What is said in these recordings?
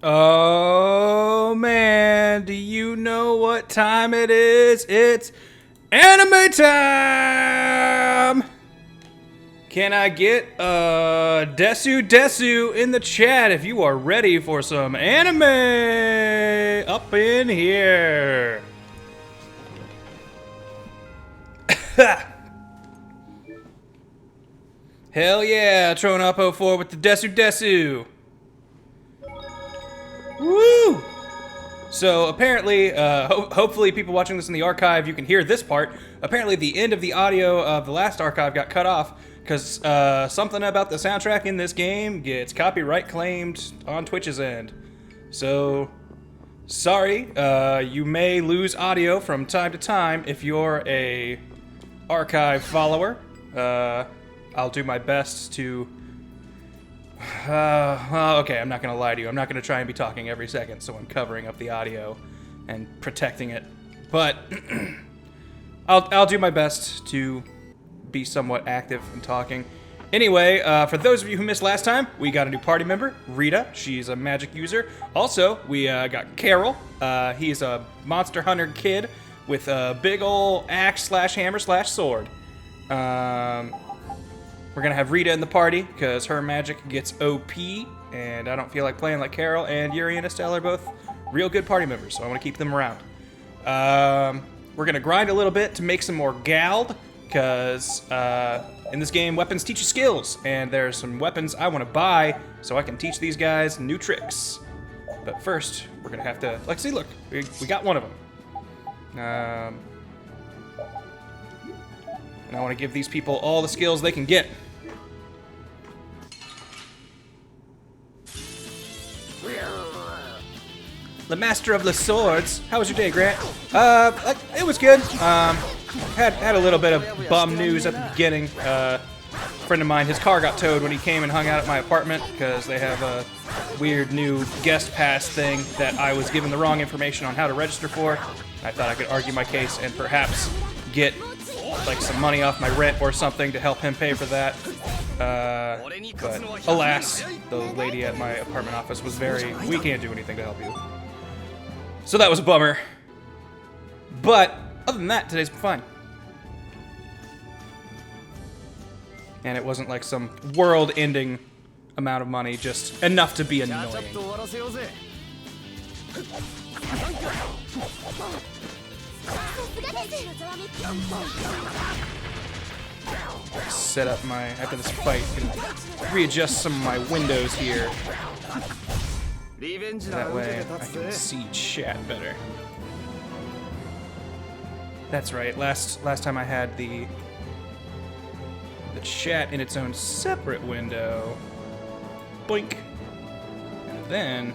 Oh man, do you know what time it is? It's anime time! Can I get Desu in the chat if you are ready for some anime up in here? Hell yeah, Tron up 04 with the Desu. Woo! So apparently, hopefully people watching this in the archive, you can hear this part. Apparently the end of the audio of the last archive got cut off because something about the soundtrack in this game gets copyright claimed on Twitch's end. So, sorry, you may lose audio from time to time if you're a archive follower. I'll do my best to... okay, I'm not gonna lie to you. I'm not gonna try and be talking every second, so I'm covering up the audio and protecting it. But I'll do my best to be somewhat active in talking. Anyway, for those of you who missed last time, we got a new party member, Rita. She's a magic user. Also, we got Carol. He's a monster hunter kid with a big ol' axe / hammer / sword. We're gonna have Rita in the party because her magic gets OP, and I don't feel like playing like Carol. And Yuri and Estelle are both real good party members, so I want to keep them around. We're gonna grind a little bit to make some more Gald, because in this game, weapons teach you skills, and there's some weapons I want to buy so I can teach these guys new tricks. But first, we're gonna have to, like, see, look, we got one of them. And I want to give these people all the skills they can get. The Master of the Swords. How was your day, Grant? It was good. Had a little bit of bum news at the beginning. A friend of mine, his car got towed when he came and hung out at my apartment because they have a weird new guest pass thing that I was given the wrong information on how to register for. I thought I could argue my case and perhaps get like some money off my rent or something to help him pay for that. But alas, the lady at my apartment office was very, we can't do anything to help you. So that was a bummer. But other than that, today's been fine. And it wasn't like some world-ending amount of money, just enough to be annoying. Set up my, after this fight, can readjust some of my windows here. That way I can see chat better. That's right, last time I had the chat in its own separate window. Boink. And then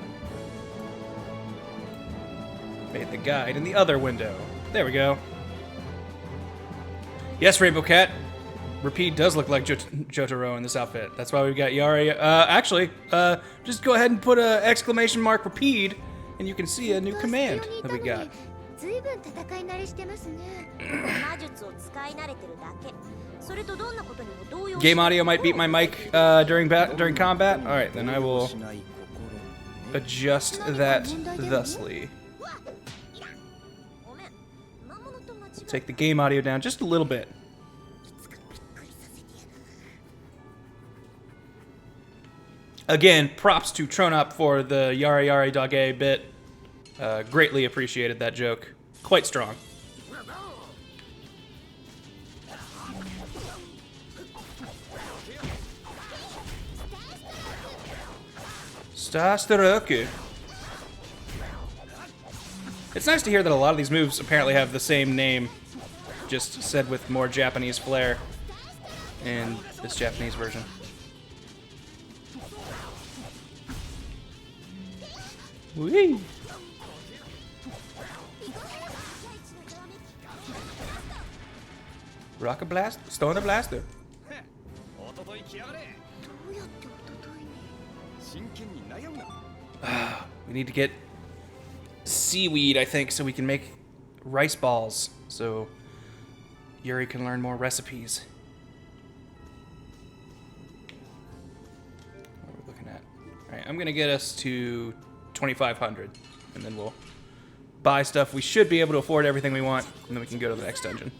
made the guide in the other window. There we go. Yes, Rainbow Cat. Repeat does look like Jotaro in this outfit. That's why we've got Yari. Actually, just go ahead and put a exclamation mark repeat, and you can see a new command that we got. Game audio might beat my mic during combat. All right, then I will adjust that thusly. Take the game audio down just a little bit. Again, props to Tronop for the Yari Yari Dage bit. Greatly appreciated that joke. Quite strong. Stastaroku. It's nice to hear that a lot of these moves apparently have the same name, just said with more Japanese flair in this Japanese version. Whee! Rocket Blast? Stoner Blaster. We need to get seaweed, I think, so we can make rice balls. So Yuri can learn more recipes. What are we looking at? Alright, I'm gonna get us to 2,500. And then we'll buy stuff. We should be able to afford everything we want, and then we can go to the next dungeon.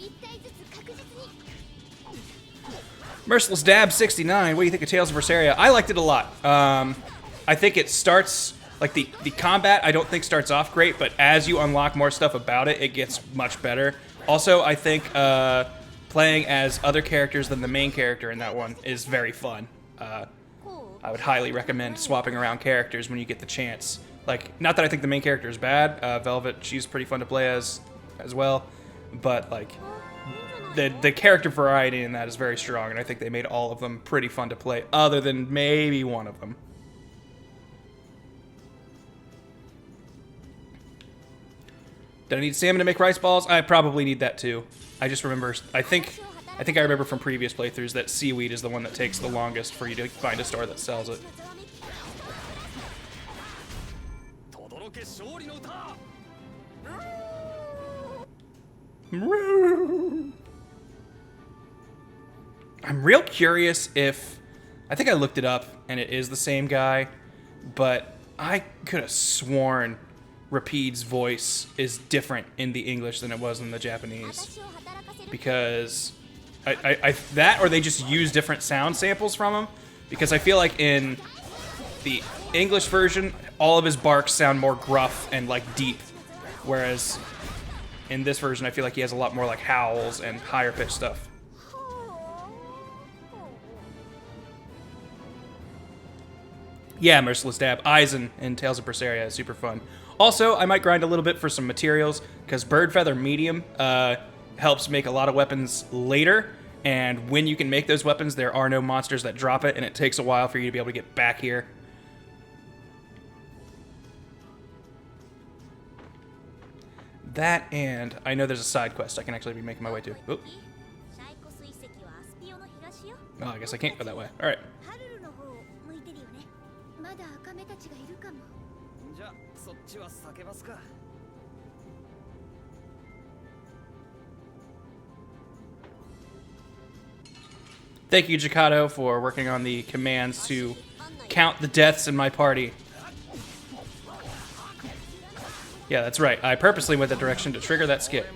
Merciless Dab 69. What do you think of Tales of Vesperia? I liked it a lot. I think it starts, like the combat I don't think starts off great, but as you unlock more stuff about it, it gets much better. Also, I think playing as other characters than the main character in that one is very fun. I would highly recommend swapping around characters when you get the chance. Like, not that I think the main character is bad. Velvet, she's pretty fun to play as well, but like the character variety in that is very strong, and I think they made all of them pretty fun to play, other than maybe one of them. Did I need salmon to make rice balls? I probably need that too. I just remember, I think I remember from previous playthroughs that seaweed is the one that takes the longest for you to find a store that sells it. I'm real curious if... I think I looked it up, and it is the same guy, but I could have sworn Rapide's voice is different in the English than it was in the Japanese. Because... that, or they just use different sound samples from him, because I feel like in the English version, all of his barks sound more gruff and, like, deep, whereas in this version, I feel like he has a lot more, like, howls and higher-pitched stuff. Yeah, Merciless Dab. Eisen in Tales of Vesperia is super fun. Also, I might grind a little bit for some materials, because Bird Feather Medium helps make a lot of weapons later, and when you can make those weapons, there are no monsters that drop it, and it takes a while for you to be able to get back here. That, and I know there's a side quest I can actually be making my way to. Oop. Oh, I guess I can't go that way. Alright. Thank you, Jakato, for working on the commands to count the deaths in my party. Yeah, that's right. I purposely went that direction to trigger that skip.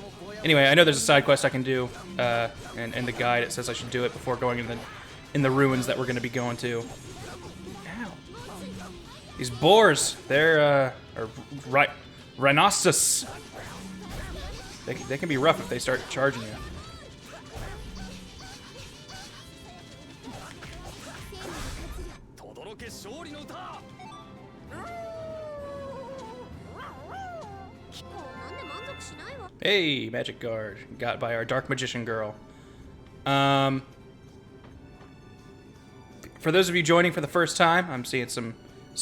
Anyway, I know there's a side quest I can do, and in the guide it says I should do it before going in the ruins that we're going to be going to. Ow. These boars, they're rhinoceros. They can be rough if they start charging you. Hey, magic guard. Got by our dark magician girl. For those of you joining for the first time, I'm seeing some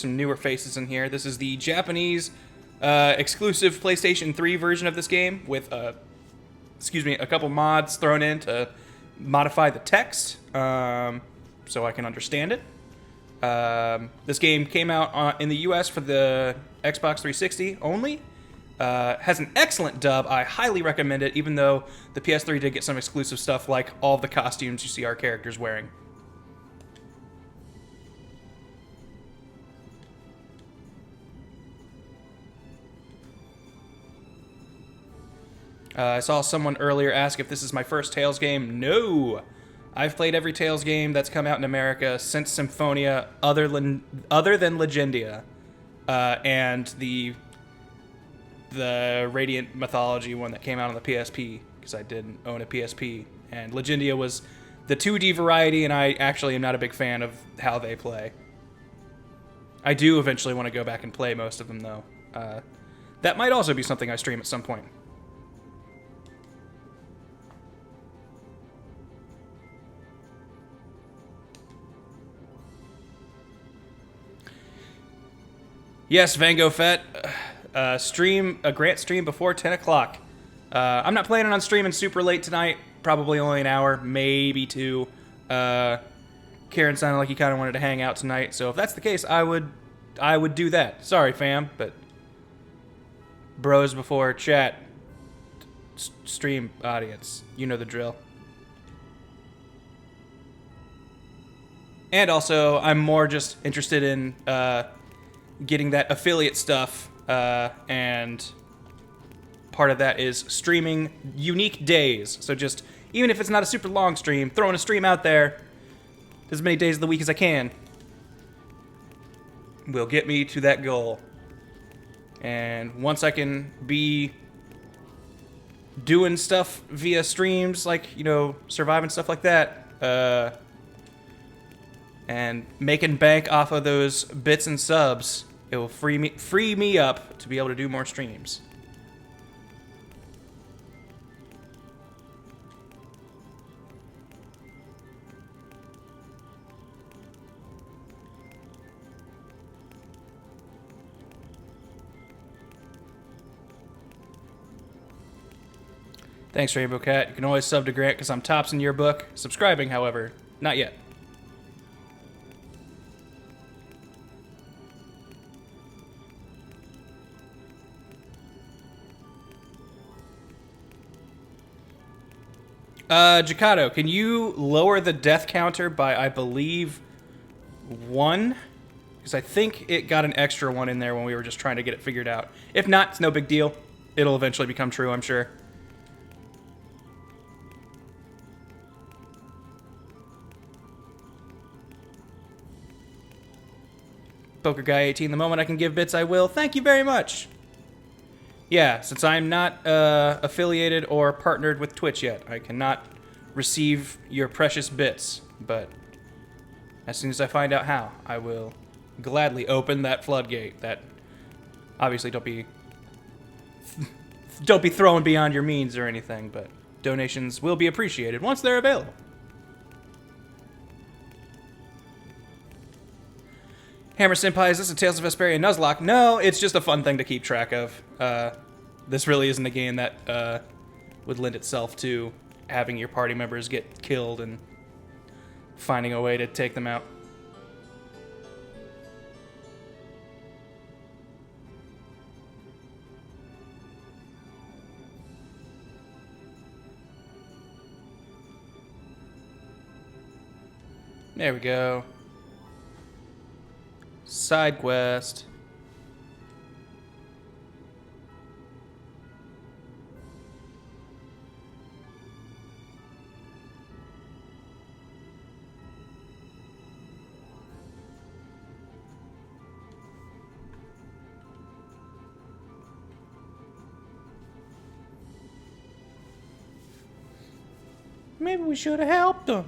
newer faces in here. This is the Japanese exclusive PlayStation 3 version of this game with a couple mods thrown in to modify the text so I can understand it. This game came out in the US for the Xbox 360 only. Has an excellent dub. I highly recommend it, even though the PS3 did get some exclusive stuff like all the costumes you see our characters wearing. I saw someone earlier ask if this is my first Tales game. No! I've played every Tales game that's come out in America since Symphonia, other than Legendia, and the Radiant Mythology one that came out on the PSP, because I didn't own a PSP. And Legendia was the 2D variety, and I actually am not a big fan of how they play. I do eventually want to go back and play most of them, though. That might also be something I stream at some point. Yes, Van Gogh Fett. A Grant stream before 10 o'clock. I'm not planning on streaming super late tonight. Probably only an hour, maybe two. Karen sounded like he kind of wanted to hang out tonight, so if that's the case, I would do that. Sorry, fam, but bros before chat, stream audience, you know the drill. And also, I'm more just interested in getting that affiliate stuff, and part of that is streaming unique days. So just, even if it's not a super long stream, throwing a stream out there as many days of the week as I can will get me to that goal. And once I can be doing stuff via streams, like, you know, Survive and stuff like that, and making bank off of those bits and subs, it will free me up to be able to do more streams. Thanks, Rainbow Cat. You can always sub to Grant because I'm tops in your book. Subscribing, however, not yet. Jakato, can you lower the death counter by, I believe, 1? Because I think it got an extra 1 in there when we were just trying to get it figured out. If not, it's no big deal. It'll eventually become true, I'm sure. Poker Guy 18, the moment I can give bits, I will. Thank you very much. Yeah, since I'm not affiliated or partnered with Twitch yet, I cannot receive your precious bits. But as soon as I find out how, I will gladly open that floodgate. That, obviously, don't be throwing beyond your means or anything, but donations will be appreciated once they're available. Hammer Senpai, is this a Tales of Vesperia Nuzlocke? No, it's just a fun thing to keep track of. This really isn't a game that would lend itself to having your party members get killed and finding a way to take them out. There we go. Side quest. Maybe we should have helped them.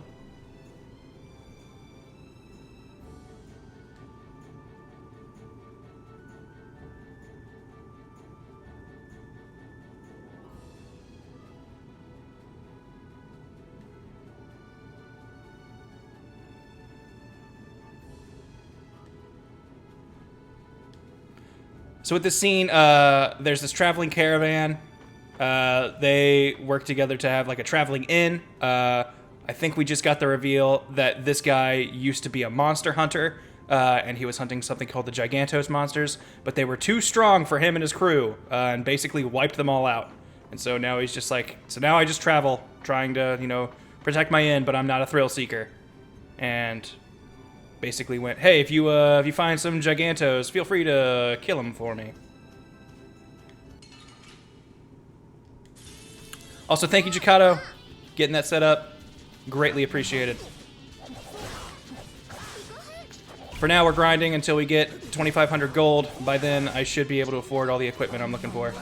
So with this scene, there's this traveling caravan. They work together to have like a traveling inn. I think we just got the reveal that this guy used to be a monster hunter, and he was hunting something called the Gigantos monsters, but they were too strong for him and his crew, and basically wiped them all out. And so now he's just like, so now I just travel, trying to, you know, protect my inn, but I'm not a thrill seeker. And basically went, hey, if you find some Gigantos, feel free to kill them for me. Also, thank you, Jakato, getting that set up. Greatly appreciated. For now, we're grinding until we get 2,500 gold. By then, I should be able to afford all the equipment I'm looking for.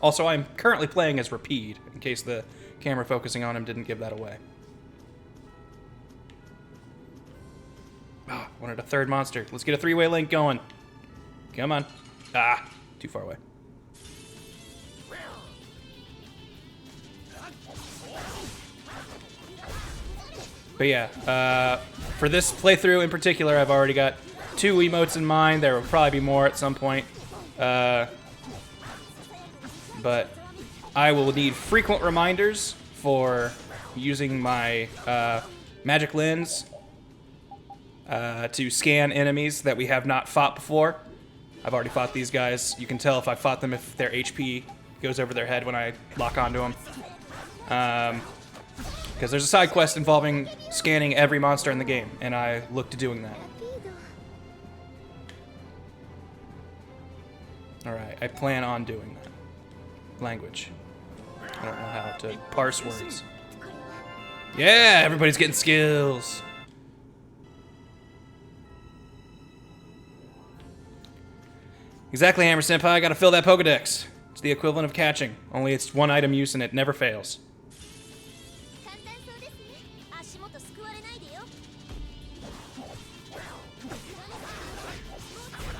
Also, I'm currently playing as Rapide, in case the camera focusing on him didn't give that away. Ah, wanted a third monster. Let's get a three-way link going. Come on. Ah, too far away. But yeah, for this playthrough in particular, I've already got 2 emotes in mind. There will probably be more at some point. But I will need frequent reminders for using my magic lens to scan enemies that we have not fought before. I've already fought these guys. You can tell if I fought them if their HP goes over their head when I lock onto them. Because there's a side quest involving scanning every monster in the game, and I look to doing that. Alright, I plan on doing that. Language. I don't know how to parse words. Yeah, everybody's getting skills. Exactly, Hammer Senpai. Gotta fill that Pokedex. It's the equivalent of catching, only it's one item use and it never fails.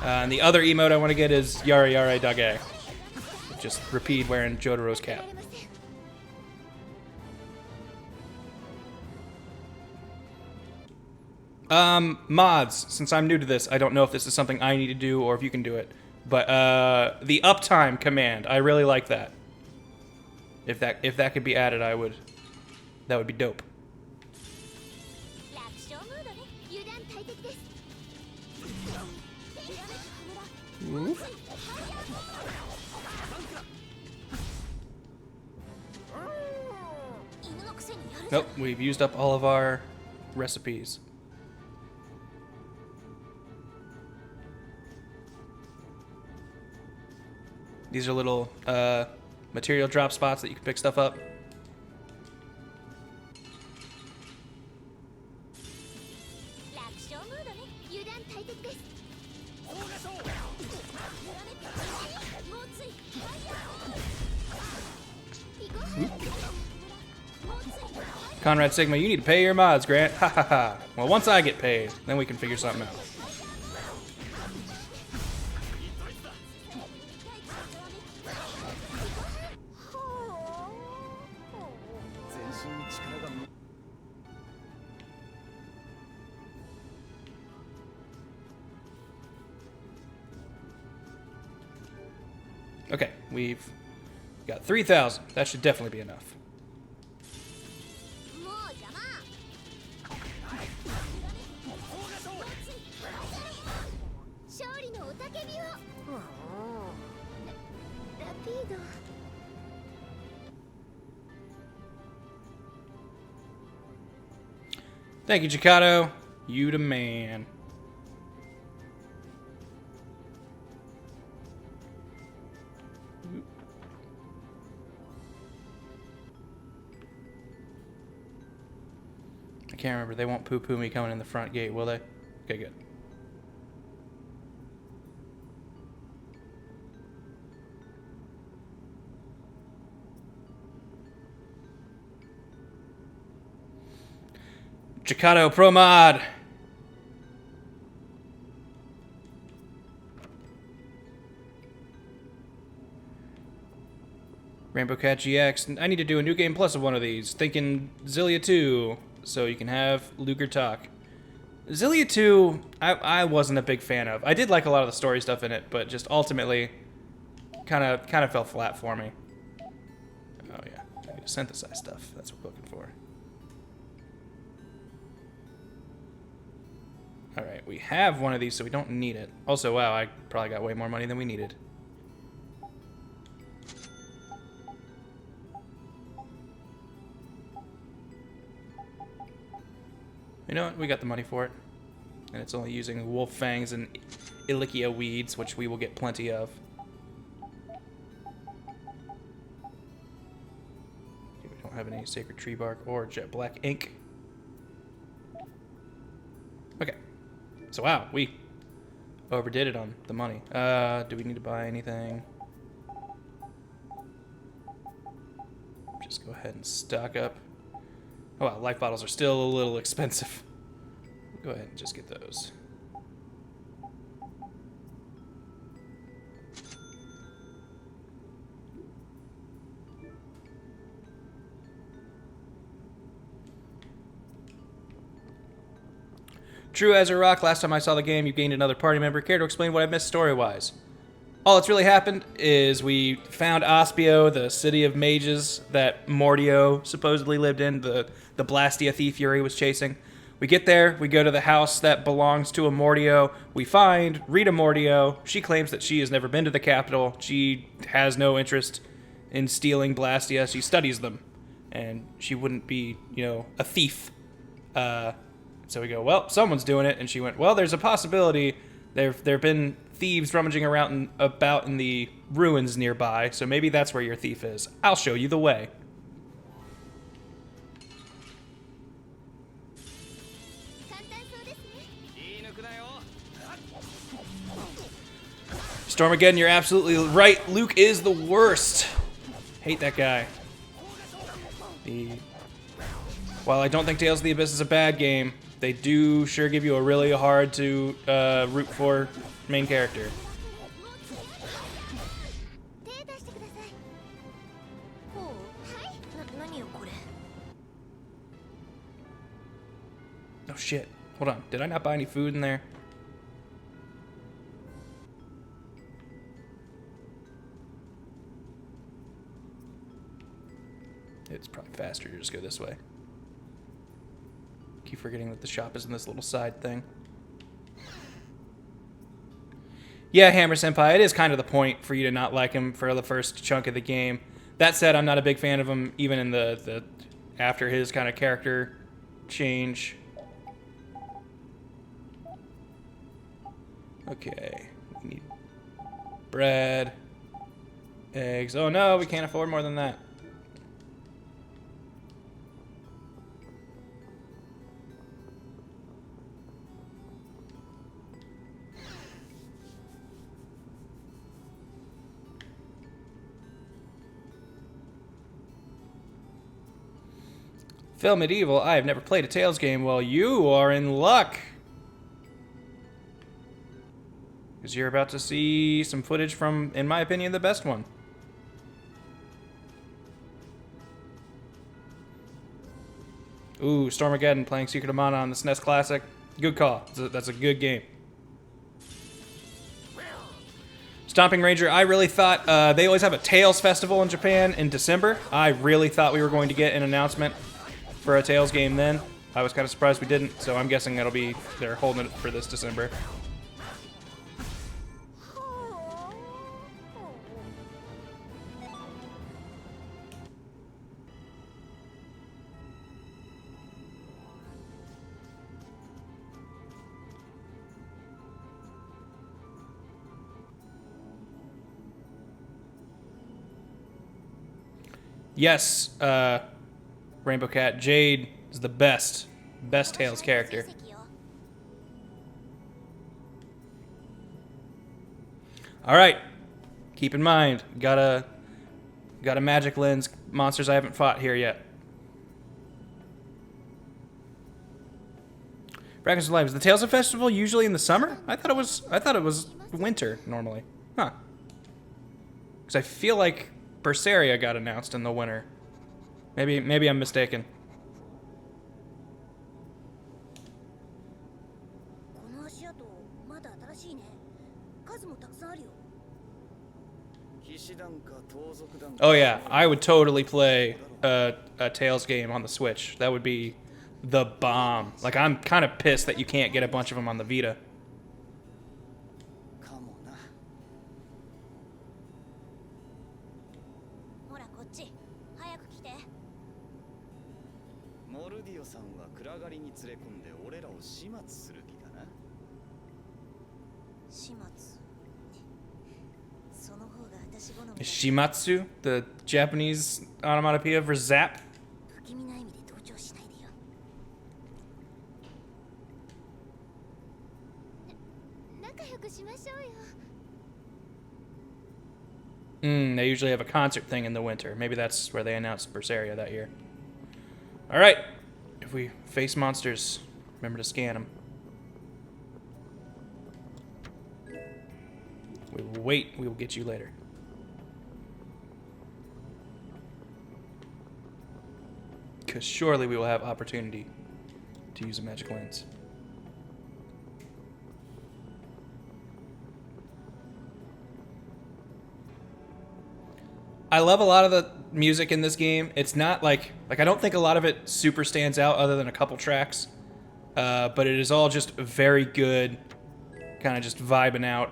And the other emote I want to get is Yare Yare Dage. Just repeat wearing Jotaro's cap. Mods. Since I'm new to this, I don't know if this is something I need to do or if you can do it. But the uptime command, I really like that. If that could be added, that would be dope. Oof. Nope, we've used up all of our recipes. These are little material drop spots that you can pick stuff up. Conrad Sigma, you need to pay your mods, Grant. Ha ha ha. Well, once I get paid, then we can figure something out. Okay, we've got 3,000. That should definitely be enough. Thank you, Chikato. You the man. I can't remember. They won't poo-poo me coming in the front gate, will they? Okay, good. Chikato Pro Mod. Rainbow Cat GX. I need to do a new game plus of one of these. Thinking Zillia 2, so you can have Luger talk. Zillia 2, I wasn't a big fan of. I did like a lot of the story stuff in it, but just ultimately kind of fell flat for me. Oh yeah, I need to synthesize stuff. That's what we're looking for. Alright, we have one of these, so we don't need it. Also, wow, I probably got way more money than we needed. You know what? We got the money for it. And it's only using wolf fangs and Ilikia weeds, which we will get plenty of. We don't have any sacred tree bark or jet black ink. Okay. So wow, we overdid it on the money. Do we need to buy anything? Just go ahead and stock up. Oh wow, life bottles are still a little expensive. Go ahead and just get those. True as a rock, last time I saw the game, you gained another party member. Care to explain what I missed story-wise? All that's really happened is we found Aspio, the city of mages that Mordio supposedly lived in, the Blastia thief Yuri was chasing. We get there, we go to the house that belongs to Amortio. We find Rita Mortio. She claims that she has never been to the capital. She has no interest in stealing Blastia. She studies them. And she wouldn't be, a thief. So we go, well, someone's doing it. And she went, well, there's a possibility. There've been thieves rummaging around about in the ruins nearby. So maybe that's where your thief is. I'll show you the way. Stormageddon, you're absolutely right. Luke is the worst. Hate that guy. While I don't think Tales of the Abyss is a bad game, they do sure give you a really hard to root for main character. Oh shit. Hold on. Did I not buy any food in there? It's probably faster to just go this way. Keep forgetting that the shop is in this little side thing. Yeah, Hammer Senpai, it is kind of the point for you to not like him for the first chunk of the game. That said, I'm not a big fan of him even in the after his kind of character change. Okay, we need bread, eggs. Oh no, we can't afford more than that. Phil Medieval, I have never played a Tales game. Well, you are in luck. Because you're about to see some footage from, in my opinion, the best one. Ooh, Stormageddon playing Secret of Mana on the SNES Classic. Good call. That's a good game. Stomping Ranger, I really thought they always have a Tales Festival in Japan in December. I really thought we were going to get an announcement for a Tales game then. I was kind of surprised we didn't, so I'm guessing that'll be, they're holding it for this December. Yes, Rainbow Cat, Jade is the best Tales character. All right, keep in mind, got a magic lens. Monsters I haven't fought here yet. Dragons Alive, is the Tales of Festival usually in the summer? I thought it was winter normally. Huh? Because I feel like Vesperia got announced in the winter. Maybe I'm mistaken. Oh yeah, I would totally play a Tales game on the Switch. That would be the bomb. Like, I'm kind of pissed that you can't get a bunch of them on the Vita. Is Shimatsu the Japanese onomatopoeia for zap? They usually have a concert thing in the winter. Maybe that's where they announced Vesperia that year. Alright. If we face monsters, remember to scan them. We will wait. We will get you later. Because surely we will have opportunity to use a magic lens. I love a lot of the music in this game. It's not like I don't think a lot of it super stands out other than a couple tracks. but it is all just very good, kind of just vibing out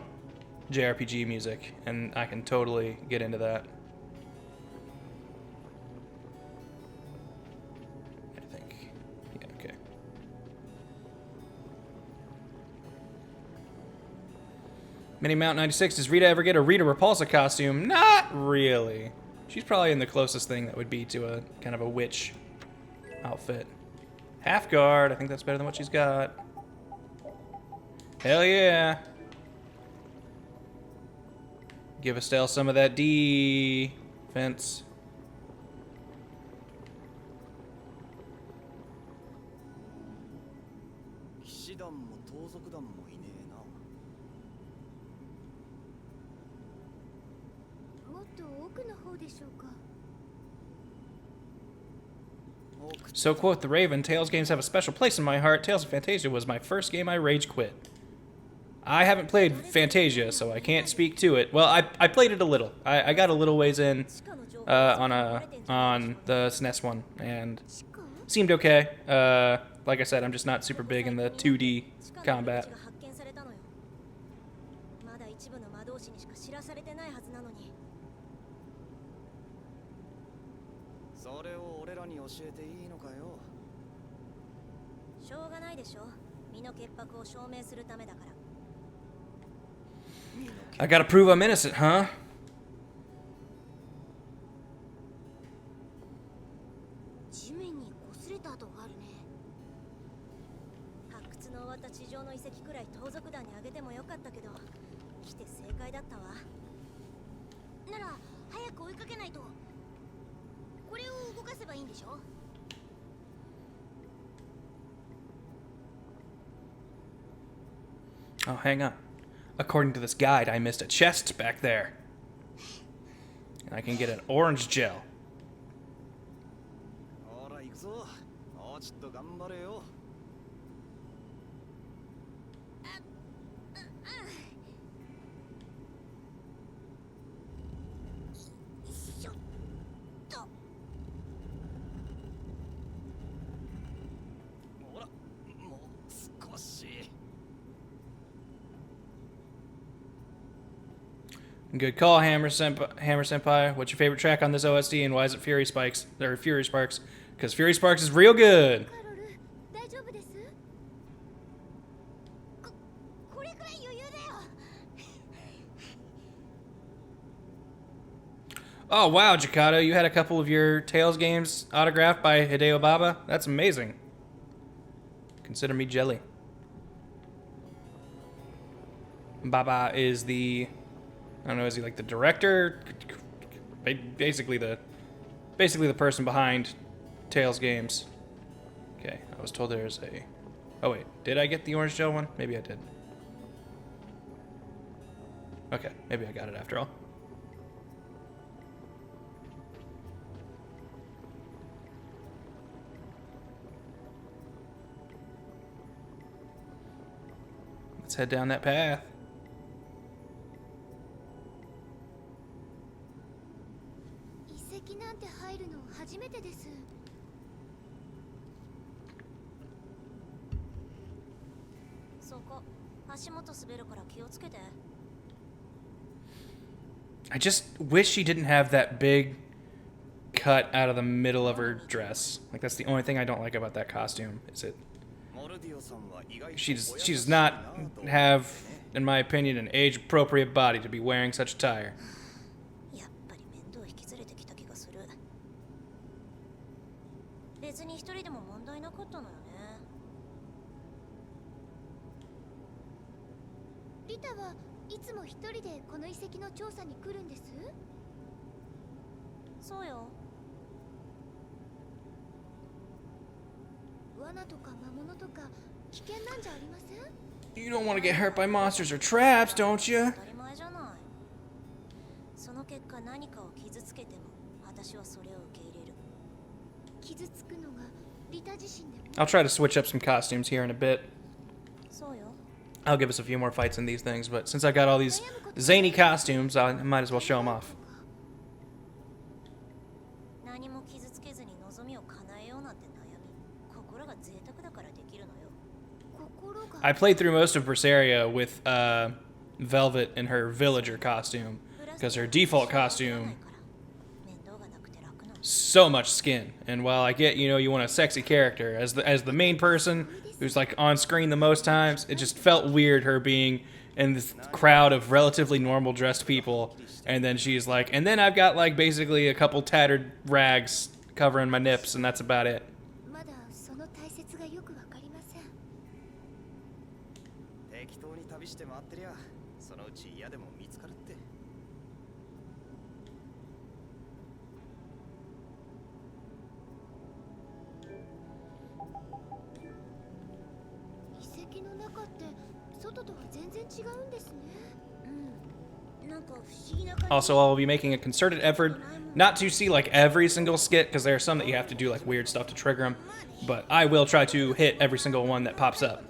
JRPG music, and I can totally get into that. I think. Yeah, okay. Minnie Mount 96, does Rita ever get a Rita Repulsa costume? Not really. She's probably in the closest thing that would be to a kind of a witch outfit. Half guard, I think that's better than what she's got. Hell yeah. Give Estelle some of that defense. So quote the Raven, Tales games have a special place in my heart. Tales of Fantasia was my first game I rage quit. I haven't played Fantasia, so I can't speak to it. Well, I played it a little. I got a little ways in on the SNES one, and seemed okay. Like I said, I'm just not super big in the 2D combat. I gotta prove I'm innocent, huh? Oh, hang on. According to this guide, I missed a chest back there. And I can get an orange gel. Good call, Hammer Senpai. What's your favorite track on this OSD, and why is it Fury Spikes? Or Fury Sparks? Because Fury Sparks is real good. Oh wow, Jakato, you had a couple of your Tales games autographed by Hideo Baba? That's amazing. Consider me jelly. Baba is the... I don't know, is he like the director? Basically the person behind Tales games. Okay, I was told there's a... Oh wait, did I get the orange gel one? Maybe I did. Okay, maybe I got it after all. Let's head down that path. I just wish she didn't have that big cut out of the middle of her dress. Like, that's the only thing I don't like about that costume, is it... She does not have, in my opinion, an age-appropriate body to be wearing such attire. You don't want to get hurt by monsters or traps, don't you? I'll try to switch up some costumes here in a bit. I'll give us a few more fights in these things, but since I got all these zany costumes, I might as well show them off. I played through most of Berseria with Velvet in her villager costume, because her default costume, so much skin. And while I get, you want a sexy character as the main person who's like on screen the most times, it just felt weird her being in this crowd of relatively normal dressed people, and then she's like, and then I've got like basically a couple tattered rags covering my nips, and that's about it. Also, I'll be making a concerted effort not to see like every single skit, because there are some that you have to do like weird stuff to trigger them, but I will try to hit every single one that pops up.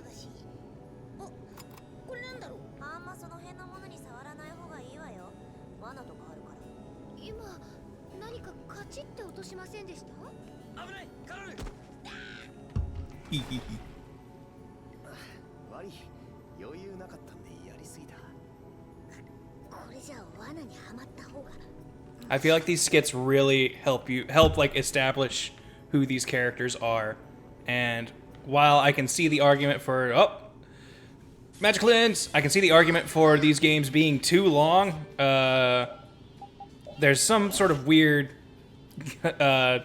I feel like these skits really help like establish who these characters are. And while I can see the argument for Magic Lens, I can see the argument for these games being too long. There's some sort of weird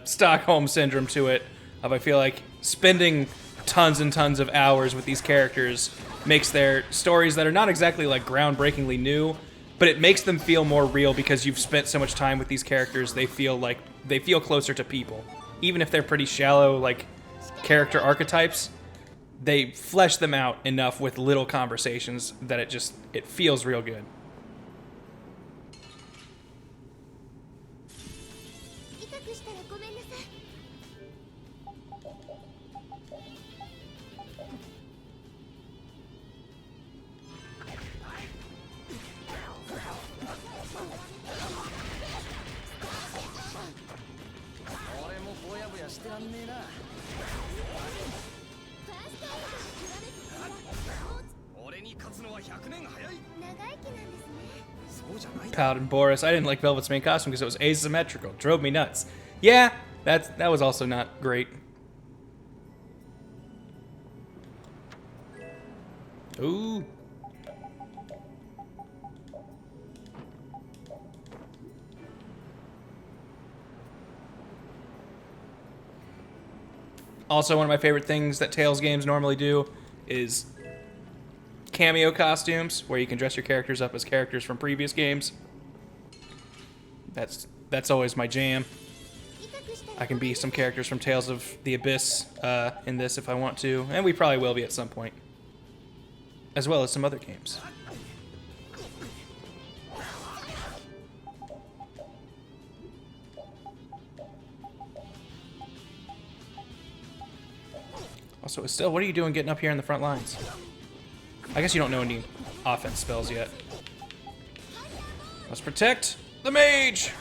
Stockholm syndrome to it. I feel like spending tons and tons of hours with these characters makes their stories that are not exactly like groundbreakingly new, but it makes them feel more real because you've spent so much time with these characters. They feel closer to people, even if they're pretty shallow like character archetypes. They flesh them out enough with little conversations that it feels real good. Paladin Boris. I didn't like Velvet's main costume because it was asymmetrical. Drove me nuts. Yeah, that was also not great. Ooh. Also, one of my favorite things that Tales games normally do is cameo costumes, where you can dress your characters up as characters from previous games. That's always my jam. I can be some characters from Tales of the Abyss in this if I want to, and we probably will be at some point, as well as some other games. Also, Estelle, what are you doing getting up here in the front lines? I guess you don't know any offense spells yet. Let's protect the mage!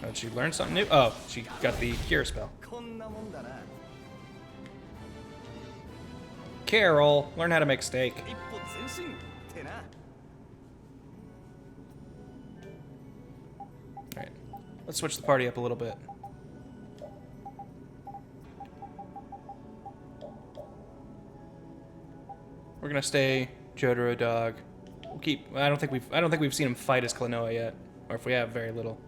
Oh, did she learn something new? Oh, she got the cure spell. Carol, learn how to make steak. Alright, let's switch the party up a little bit. We're gonna stay Jotaro Dog. We'll keep. I don't think we've seen him fight as Klonoa yet, or if we have, very little.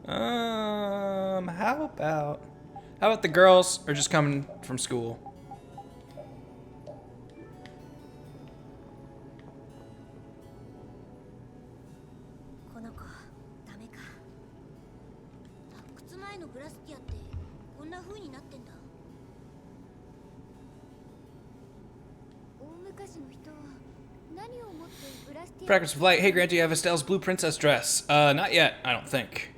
How about the girls are just coming from school? Practice of Light. Hey Grant, do you have Estelle's blue princess dress? Not yet, I don't think.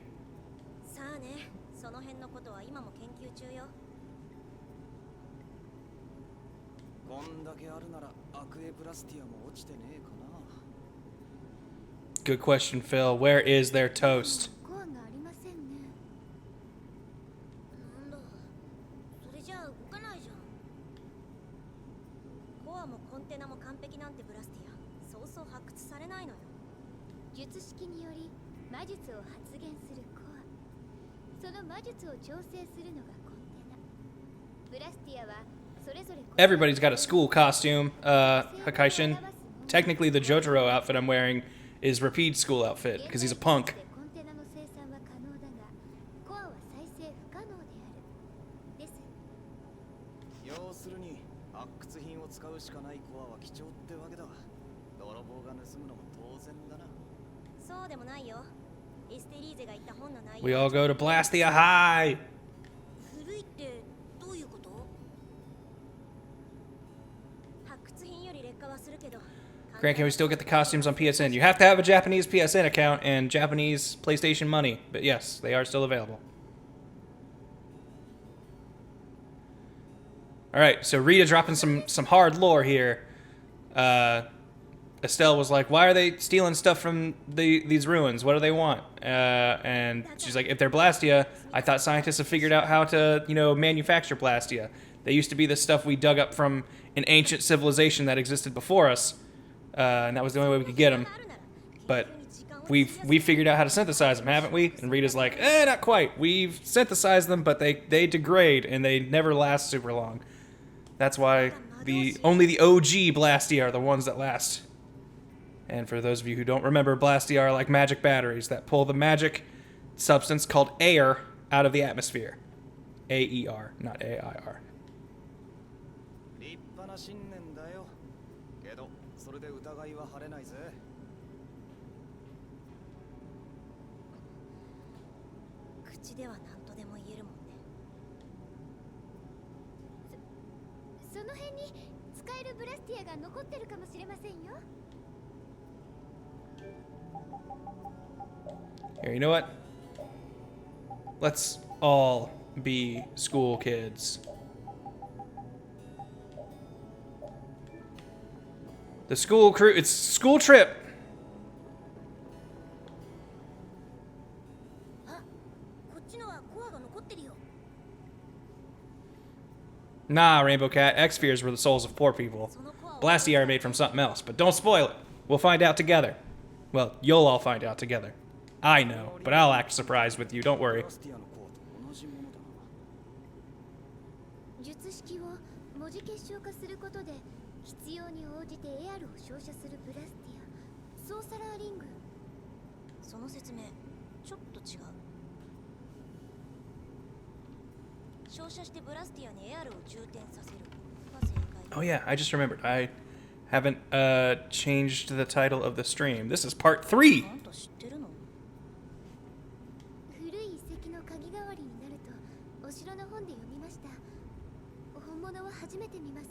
Good question, Phil. Where is their toast? アもコンテナも完璧なんてブラスティアそうそう発掘されないのよ。術式により魔術を発現するコア、その魔術を調整するのがコンテナ。ブラスティアはそれぞれ Everybody's got a school costume. Hakaishin. Technically, the Jotaro outfit I'm wearing is Rapide's school outfit because he's a punk. コンテナの生産は可能だがコアは再生不可能である。です。要するに発掘品を使うしかないコアは貴重ってわけだ。泥棒が盗むのも当然だな。そうでもないよ。エステリーゼが言った本の内容。 We all go to Blastia High. 古いってどういうこと？発掘品より劣化はするけど。Grant, can we still get the costumes on PSN? You have to have a Japanese PSN account and Japanese PlayStation money. But yes, they are still available. Alright, so Rita dropping some hard lore here. Estelle was like, why are they stealing stuff from these ruins? What do they want? And she's like, if they're Blastia, I thought scientists have figured out how to, manufacture Blastia. They used to be the stuff we dug up from an ancient civilization that existed before us. And that was the only way we could get them. But we figured out how to synthesize them, haven't we? And Rita's like, not quite. We've synthesized them, but they degrade, and they never last super long. That's why only the OG Blastia are the ones that last. And for those of you who don't remember, Blastia are like magic batteries that pull the magic substance called air out of the atmosphere. A-E-R, not A-I-R. それで疑いは晴れないぜ。口では何とでも言えるもんね。その辺に使えるブラスティアが残ってるかもしれませんよ。Here, you know what? Let's all be school kids. The school crew, it's school trip. Nah, Rainbow Cat, X-Spheres were the souls of poor people. Blastia are made from something else, but don't spoil it. We'll find out together. Well, you'll all find out together. I know, but I'll act surprised with you, don't worry. 術式を文字結晶化することで必要に応じてエアルを照射するブラスティア、ソーサラーリング。その説明ちょっと違う。照射してブラスティアにエアルを充填させるが正解。 Oh yeah, I just remembered. I haven't changed the title of the stream. This is part 3. あんた知ってるの？古い遺跡の鍵代わりになるとお城の本で読みました。本物は初めて見ます。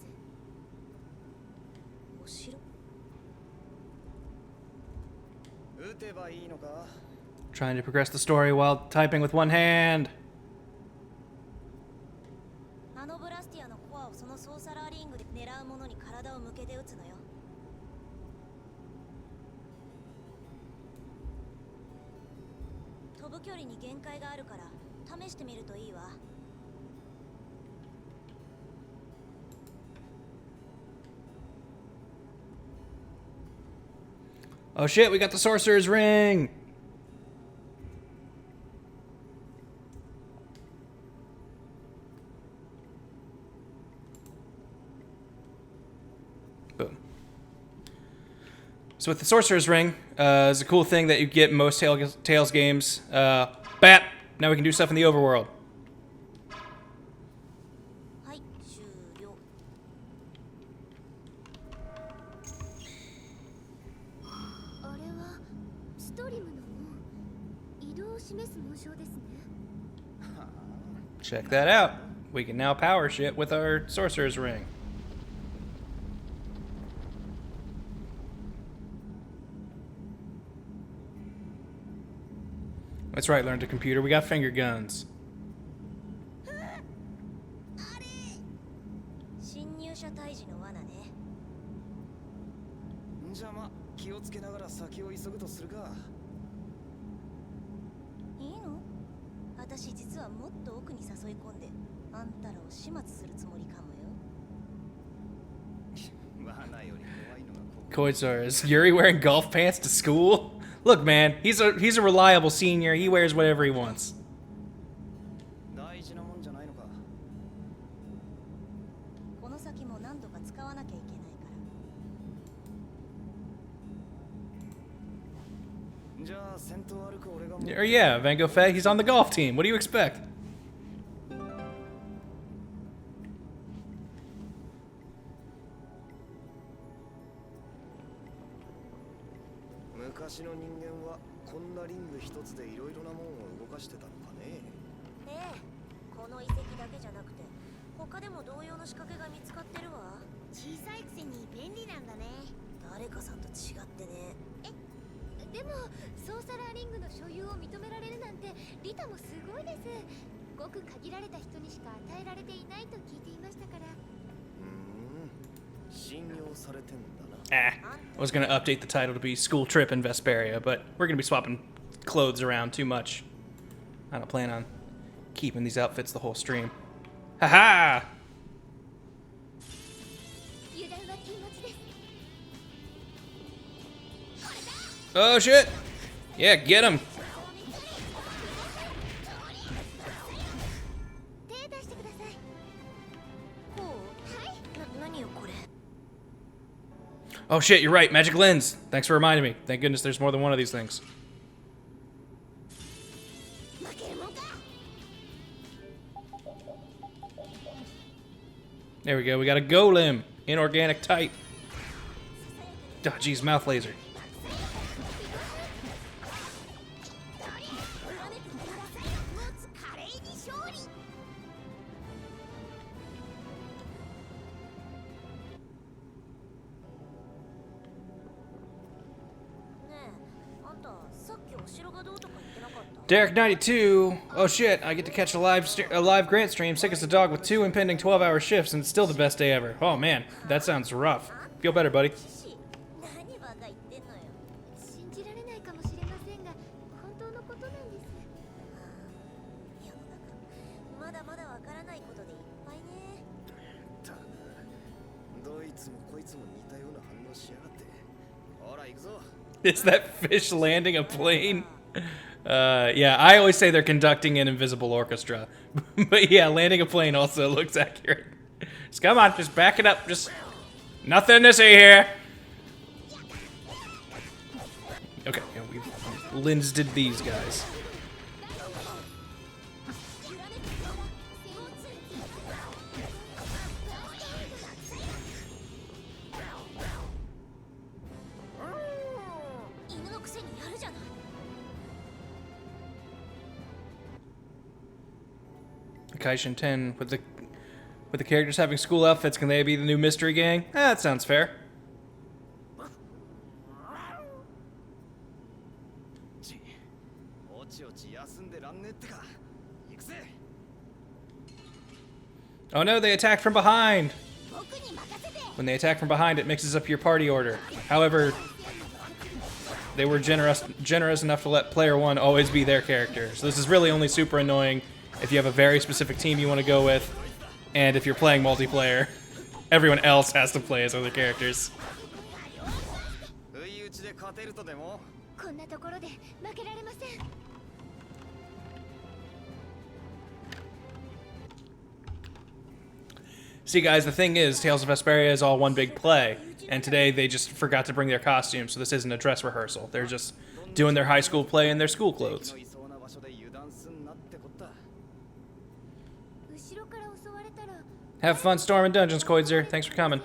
お城？撃てばいいのか？ Trying to progress the story while typing with one hand. あのブラスティアのコアをそのソーサラーリングで狙うものに体を向けて撃つのよ。飛ぶ距離に限界があるから試してみるといいわ。Oh shit, we got the Sorcerer's Ring! Boom. So with the Sorcerer's Ring, it's a cool thing that you get in most Tales games. Bap! Now we can do stuff in the overworld. はい終了。あれはストリムの門、移動を示す紋章ですね。Check that out. We can now power shit with our Sorcerer's Ring. That's right, learned a computer. We got finger guns. 侵入者退治の罠ね。じゃあまあ気をつけながら先を急ぐとするか。いいの？私実はもっと奥に誘い込んであんたらを始末するつもりかもよ。Koizor, is Yuri wearing golf pants to school? Look, man, he's a reliable senior. He wears whatever he wants. 大事なもんじゃないのか。この先も何度か使わなきゃいけないから。じゃあ先頭歩く俺が。Or yeah, Van Gogh Fett, he's on the golf team. What do you expect? 昔の人間はこんなリング一つでいろいろなもんを動かしてたのかね。ええ、この遺跡だけじゃなくて他でも同様の仕掛けが見つかってるわ。小さいくせに便利なんだね。誰かさんと違ってね。でもソーサラーリングの所有を認められるなんてリタもすごいです。ごく限られた人にしか与えられていないと聞いていましたから。信用されてんだな。I was going to update the title to be School Trip in Vesperia, but we're going to be swapping clothes around too much. I don't plan on keeping these outfits the whole stream. Haha! 油断は禁物です。 Oh shit! Yeah, get him! 手出してください。ほう。はい。何よこれ。 Oh shit, you're right, magic lens. Thanks for reminding me. Thank goodness there's more than one of these things. There we go, we got a golem. Inorganic type. Oh, geez, mouth laser. Derek 92. Oh shit, I get to catch a live Grant stream, sick as a dog with 2 impending 12-hour shifts, and it's still the best day ever. Oh man, that sounds rough. Feel better, buddy. 何バカ言ってんのよ。信じられないかもしれませんが本当のことなんです。世の中まだまだわからないことでいっぱいね。だな。どいつもこいつも似たような反応しやがって。ほら行くぞ。 Is that fish landing a plane? Yeah, I always say they're conducting an invisible orchestra. But yeah, landing a plane also looks accurate. Just come on, just back it up. Just nothing to see here. Okay, yeah, we've Lynn's did these guys. Kaishin 10 with the characters having school outfits, can they be the new mystery gang? That sounds fair. Oh no, they attacked from behind! When they attack from behind, it mixes up your party order. However, they were generous enough to let player 1 always be their character. So this is really only super annoying if you have a very specific team you want to go with, and if you're playing multiplayer, everyone else has to play as other characters. こんなところで負けられません。 See guys, the thing is, Tales of Vesperia is all one big play, and today they just forgot to bring their costumes, so this isn't a dress rehearsal. They're just doing their high school play in their school clothes. Have fun storming dungeons, Koidzer. Thanks for coming.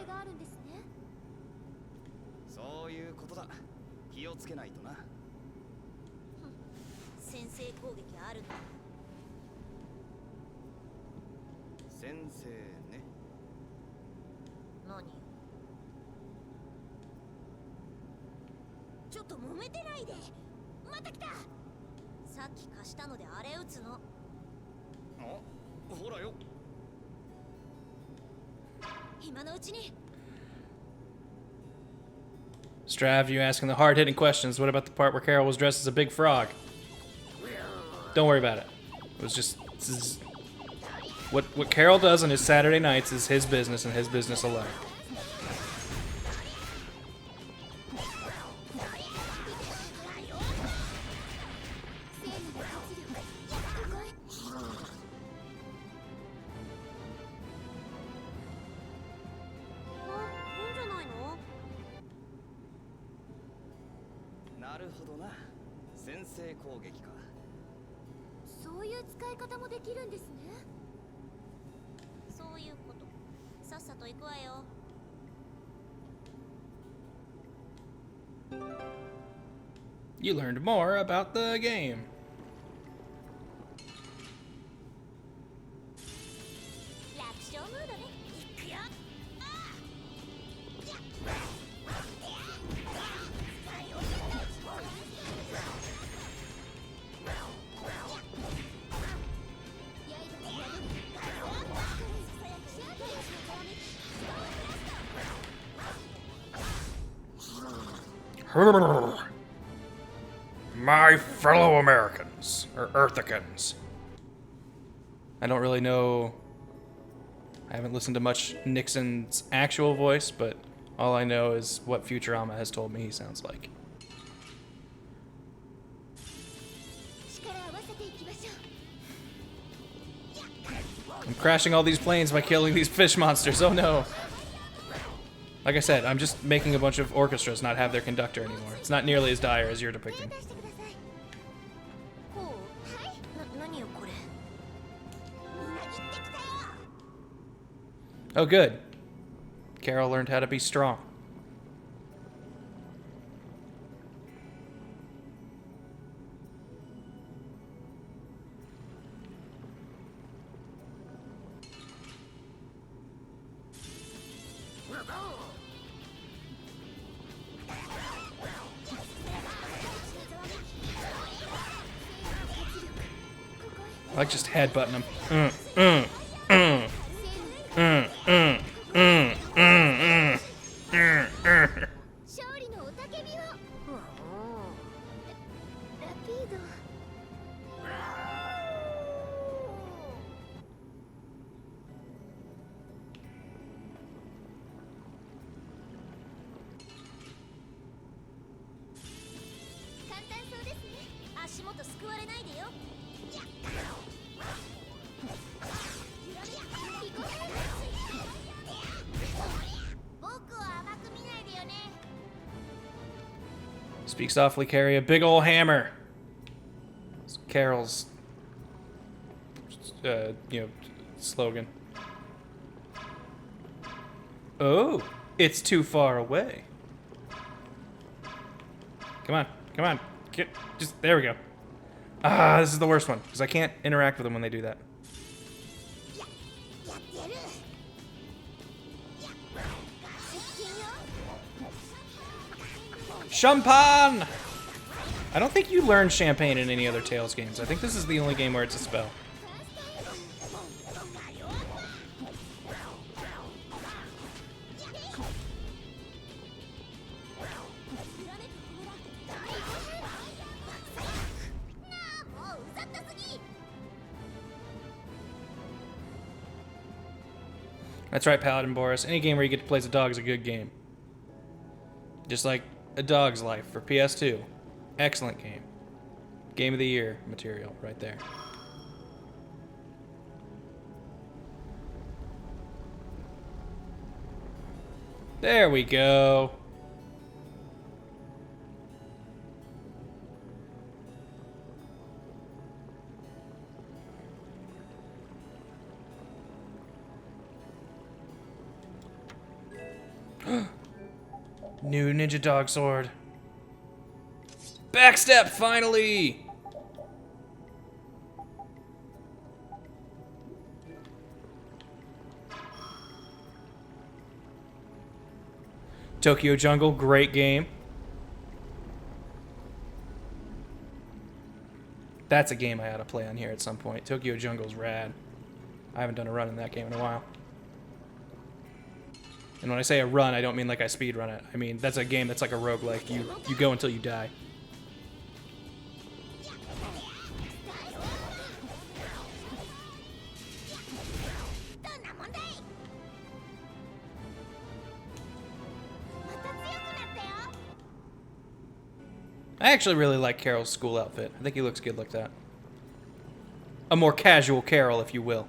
Strav, you asking the hard-hitting questions. What about the part where Carol was dressed as a big frog? Don't worry about it. It was just... This is, what Carol does on his Saturday nights is his business and his business alone. ほどな。先制攻撃か。そういう使い方もできるんですね。そういうこと。さっさと行くわよ。You learned more about the game. 楽勝ムードね。行くよ。My fellow Americans, or Earthicans. I don't really know. I haven't listened to much Nixon's actual voice, but all I know is what Futurama has told me he sounds like. I'm crashing all these planes by killing these fish monsters. Oh no. Like I said, I'm just making a bunch of orchestras not have their conductor anymore. It's not nearly as dire as you're depicting. ほう。はい。何よこれ。みんな行ってきたよ。 Oh, good. Carol learned how to be strong. I like just headbutting him. Mm. 勝利の雄たけびを。ラピード。簡単そうですね。足元すくわれないでよ。僕を甘く見ないでよね。 Speak softly, carry a big ol' hammer. It's Carol's, slogan. Oh, it's too far away. Come on, come on. There we go. Ah, this is the worst one, because I can't interact with them when they do that. やってやる。実験よ。 Champagne! I don't think you learn champagne in any other Tales games. I think this is the only game where it's a spell. That's right, Paladin Boris. Any game where you get to play as a dog is a good game. Just like A Dog's Life for PS2. Excellent game. Game of the Year material right there. There we go. New Ninja Dog Sword. Backstep, finally! Tokyo Jungle, great game. That's a game I ought to play on here at some point. Tokyo Jungle's rad. I haven't done a run in that game in a while. And when I say a run, I don't mean like I speed run it. I mean, that's a game that's like a roguelike. You go until you die. I actually really like Carol's school outfit. I think he looks good like that. A more casual Carol, if you will.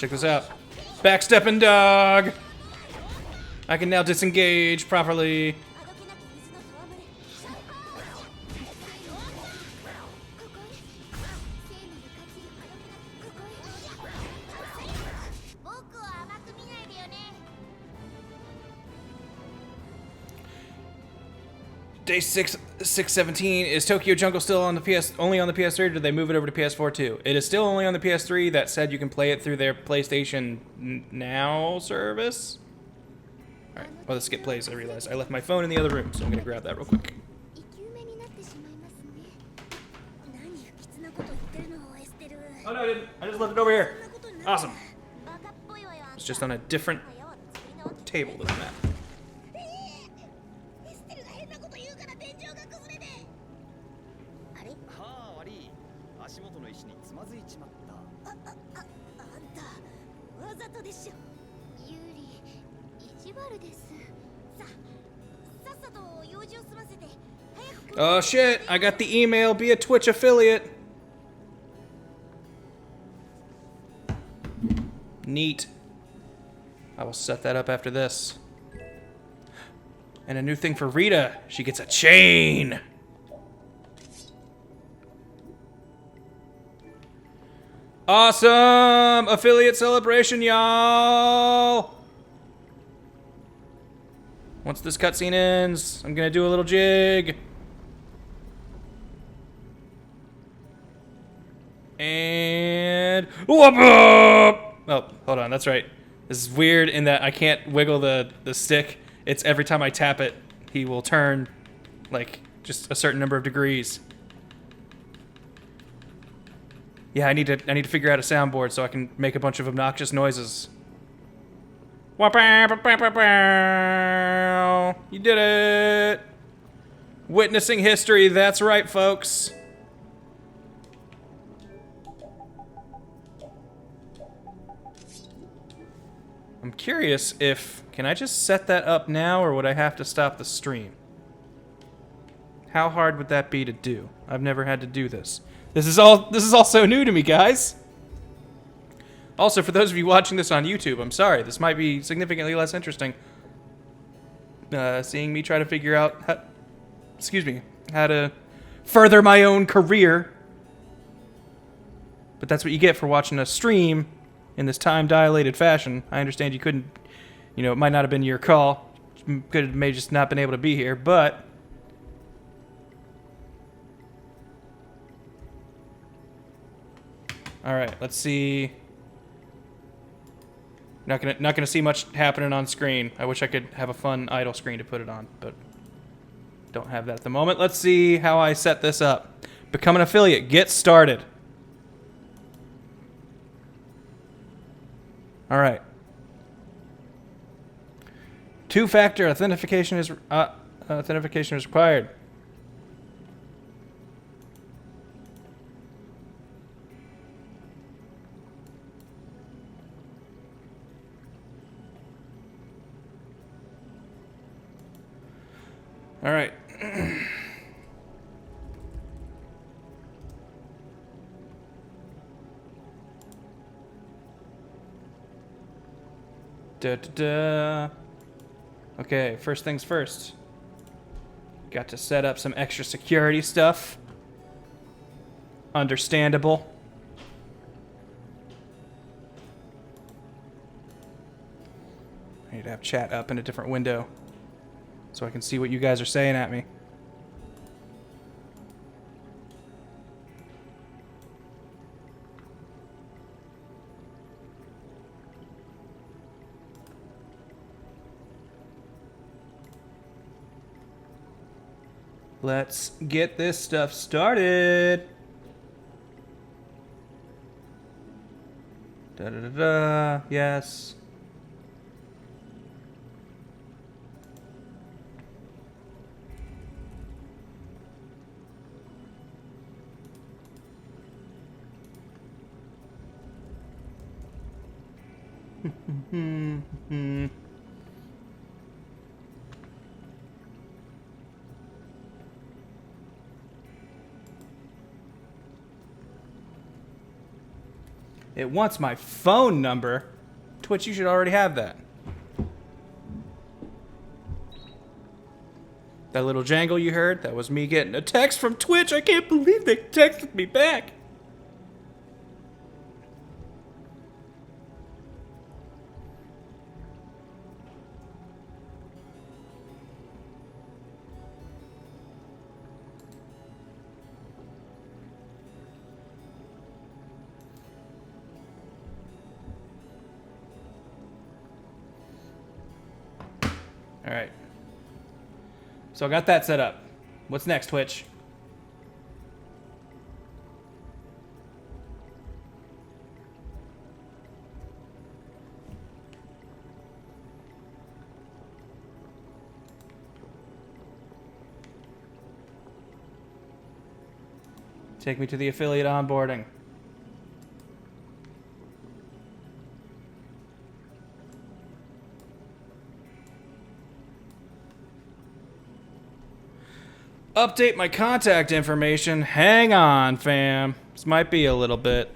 Check this out. Backstepping dog! I can now disengage properly. あどけなき水の戯れここへ聖なる活力ここへ僕を甘く見ないでよね Day 617. Is Tokyo Jungle still on the only on the PS3, or did they move it over to PS4 too? It is still only on the PS3. That said, you can play it through their PlayStation Now service. Alright, well, the skip plays, I realized. I left my phone in the other room, so I'm gonna grab that real quick. 生き埋めになってしまいますね何不吉なこと言ってるのエステル Oh no, I didn't. I just left it over here. そんなことになる Awesome. バカっぽいわよあんた It's just on a different 早わの次の table than that. エステルが変なこと言うから天井が崩れてあれはあ悪い足元の石につまずいちまったあんたわざとでしょユーリ意地悪ですさっさと用事を済ませて早く Oh shit, I got the email. Be a Twitch affiliate. Neat. I will set that up after this. And a new thing for Rita. She gets a chain. Awesome! Affiliate celebration, y'all! Once this cutscene ends, I'm gonna do a little jig. And whoop up! Oh, hold on, that's right. This is weird in that I can't wiggle the stick. It's every time I tap it, he will turn like just a certain number of degrees. Yeah, I need to figure out a soundboard so I can make a bunch of obnoxious noises. You did it! Witnessing history, that's right, folks. I'm curious if... Can I just set that up now, or would I have to stop the stream? How hard would that be to do? I've never had to do this. This is all so new to me, guys. Also, for those of you watching this on YouTube, I'm sorry. This might be significantly less interesting. Seeing me try to figure out how to further my own career. But that's what you get for watching a stream in this time-dilated fashion. I understand you couldn't, it might not have been your call. May just not been able to be here, but... Alright, let's see. Not gonna see much happening on screen. I wish I could have a fun idle screen to put it on, but don't have that at the moment. Let's see how I set this up. Become an affiliate. Get started. Alright. Two-factor authentication is required. All right. Okay, first things first. Got to set up some extra security stuff. Understandable. I need to have chat up in a different window so I can see what you guys are saying at me. Let's get this stuff started. Da-da-da-da. Yes. It wants my phone number. Twitch, you should already have that. That little jangle you heard, that was me getting a text from Twitch. I can't believe they texted me back. All right. So I got that set up. What's next, Twitch? Take me to the affiliate onboarding. Update my contact information. Hang on, fam. This might be a little bit.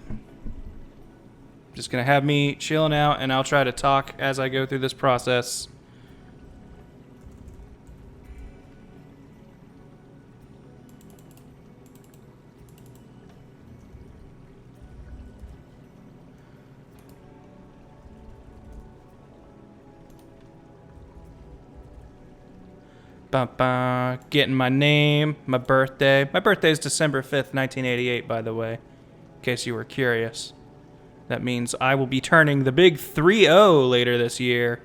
Just gonna have me chilling out, and I'll try to talk as I go through this process. Getting my name, my birthday. My birthday is December 5th, 1988, by the way, in case you were curious. That means I will be turning the big 3-0 later this year.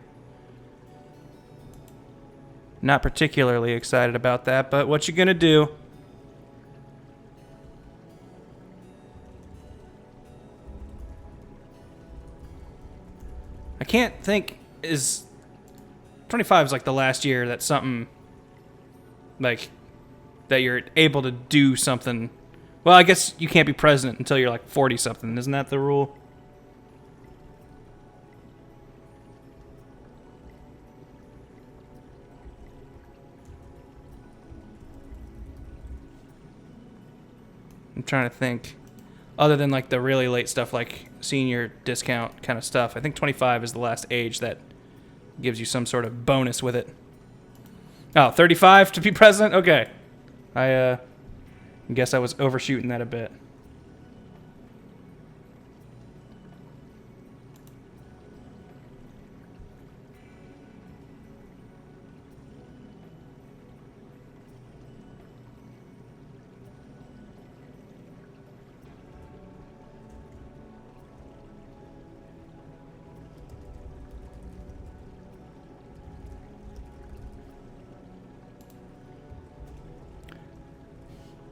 Not particularly excited about that, but what you gonna do? I can't think, 25 is like the last year that something... like, that you're able to do something. Well, I guess you can't be president until you're like 40-something. Isn't that the rule? I'm trying to think. Other than like the really late stuff like senior discount kind of stuff, I think 25 is the last age that gives you some sort of bonus with it. Oh, 35 to be president? Okay. I guess I was overshooting that a bit.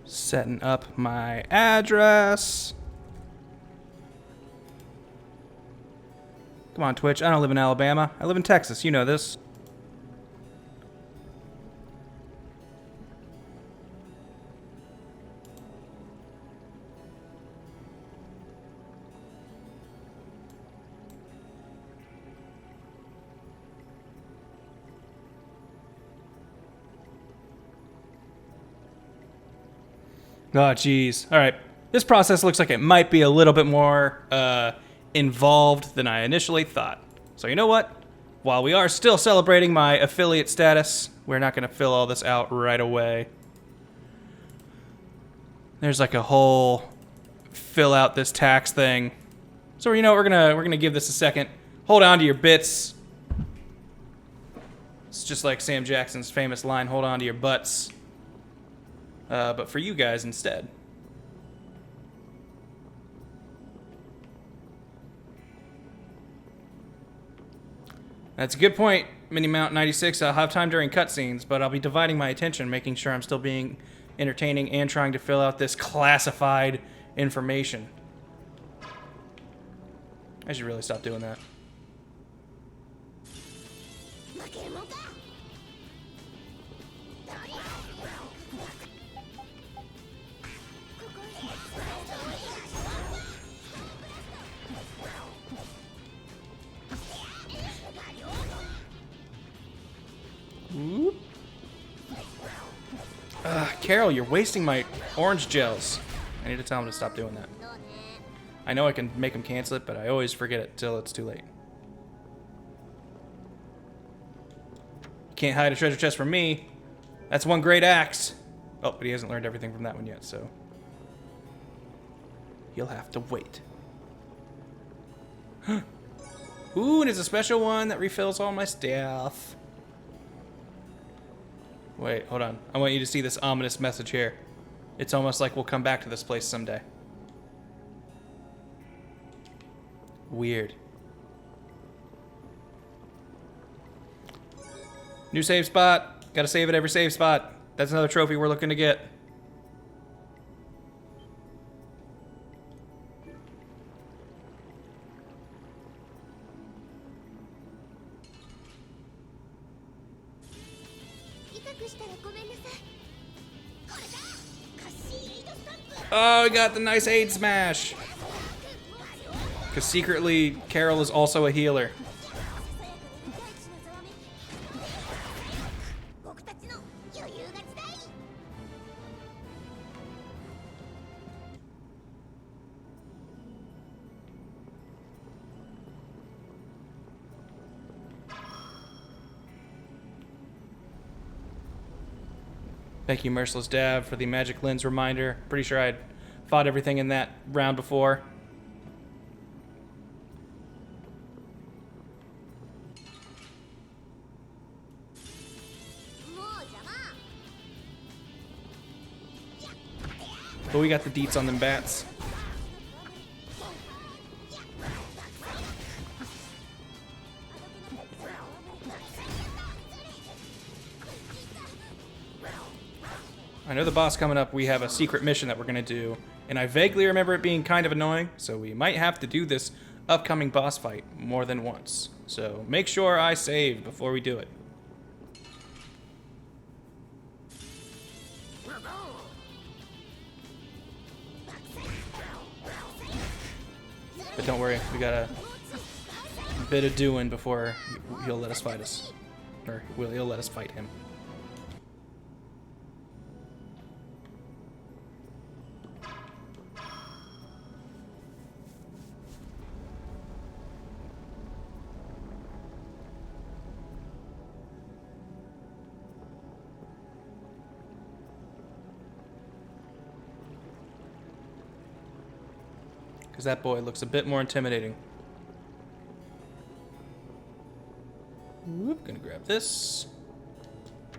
Setting up my address. Come on, Twitch. I don't live in Alabama. I live in Texas. You know this. Oh, geez. All right. This process looks like it might be a little bit more involved than I initially thought. So you know what? While we are still celebrating my affiliate status, we're not going to fill all this out right away. There's like a whole fill out this tax thing. So you know we're gonna give this a second. Hold on to your bits. It's just like Sam Jackson's famous line, hold on to your butts. But for you guys instead. That's a good point, Minimount 96. I'll have time during cutscenes, but I'll be dividing my attention, making sure I'm still being entertaining and trying to fill out this classified information. I should really stop doing that. Carol, you're wasting my orange gels. I need to tell him to stop doing that. I know I can make him cancel it, but I always forget it till it's too late. Can't hide a treasure chest from me. That's one great axe. Oh, but he hasn't learned everything from that one yet, so he'll have to wait. Ooh, and it's a special one that refills all my stuff. Wait, hold on. I want you to see this ominous message here. It's almost like we'll come back to this place someday. Weird. New save spot. Gotta save at every save spot. That's another trophy we're looking to get. Oh, we got the nice aid smash. Because secretly, Carol is also a healer. Thank you, Merciless Dab, for the magic lens reminder. Pretty sure I'd fought everything in that round before. But we got the deets on them bats. I know the boss coming up, we have a secret mission that we're going to do, and I vaguely remember it being kind of annoying, so we might have to do this upcoming boss fight more than once. So make sure I save before we do it. But don't worry, we got a bit of doing before he'll let us fight us. Or he'll let us fight him. Because that boy looks a bit more intimidating. Whoop, gonna grab this.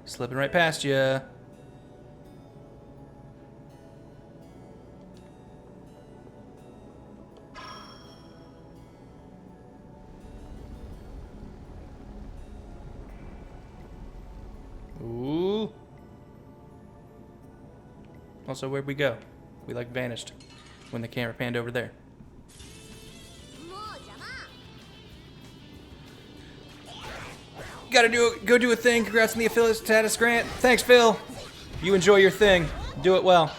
Slipping right past ya. Ooh. Also, where'd we go? We like vanished when the camera panned over there. Gotta go do a thing. Congrats on the affiliate status, Grant. Thanks, Phil. You enjoy your thing. Do it well.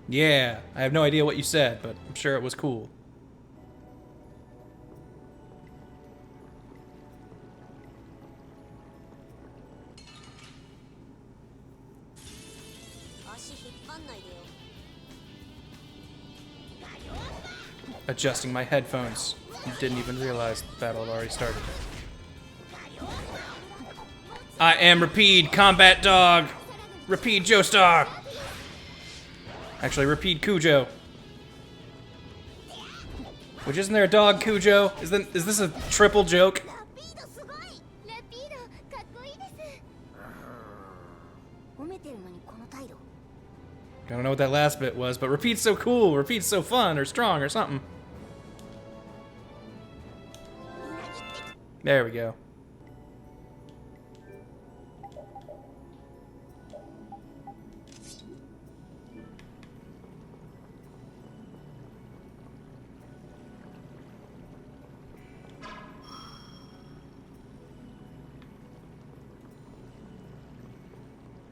Yeah, I have no idea what you said, but I'm sure it was cool. Adjusting my headphones. Didn't even realize the battle had already started. I am Rapide Combat Dog. Rapide Joestar. Actually, Rapide Cujo. Which, isn't there a dog Cujo? Is this a triple joke? I don't know what that last bit was, but Rapide's so cool, Rapide's so fun, or strong, or something. There we go.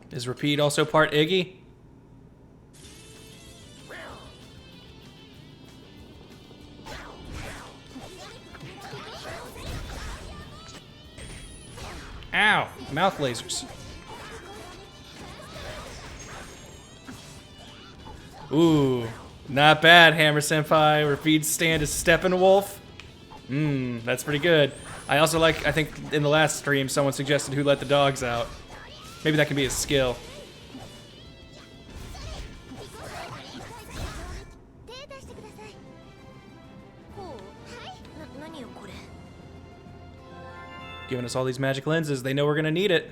Is Rapide also part Iggy? mouth lasers. Ooh, not bad, Hammer Senpai. Repeat stand as Steppenwolf. That's pretty good. I also like, I think in the last stream, someone suggested who let the dogs out. Maybe that can be a skill. Giving us all these magic lenses. They know we're gonna need it.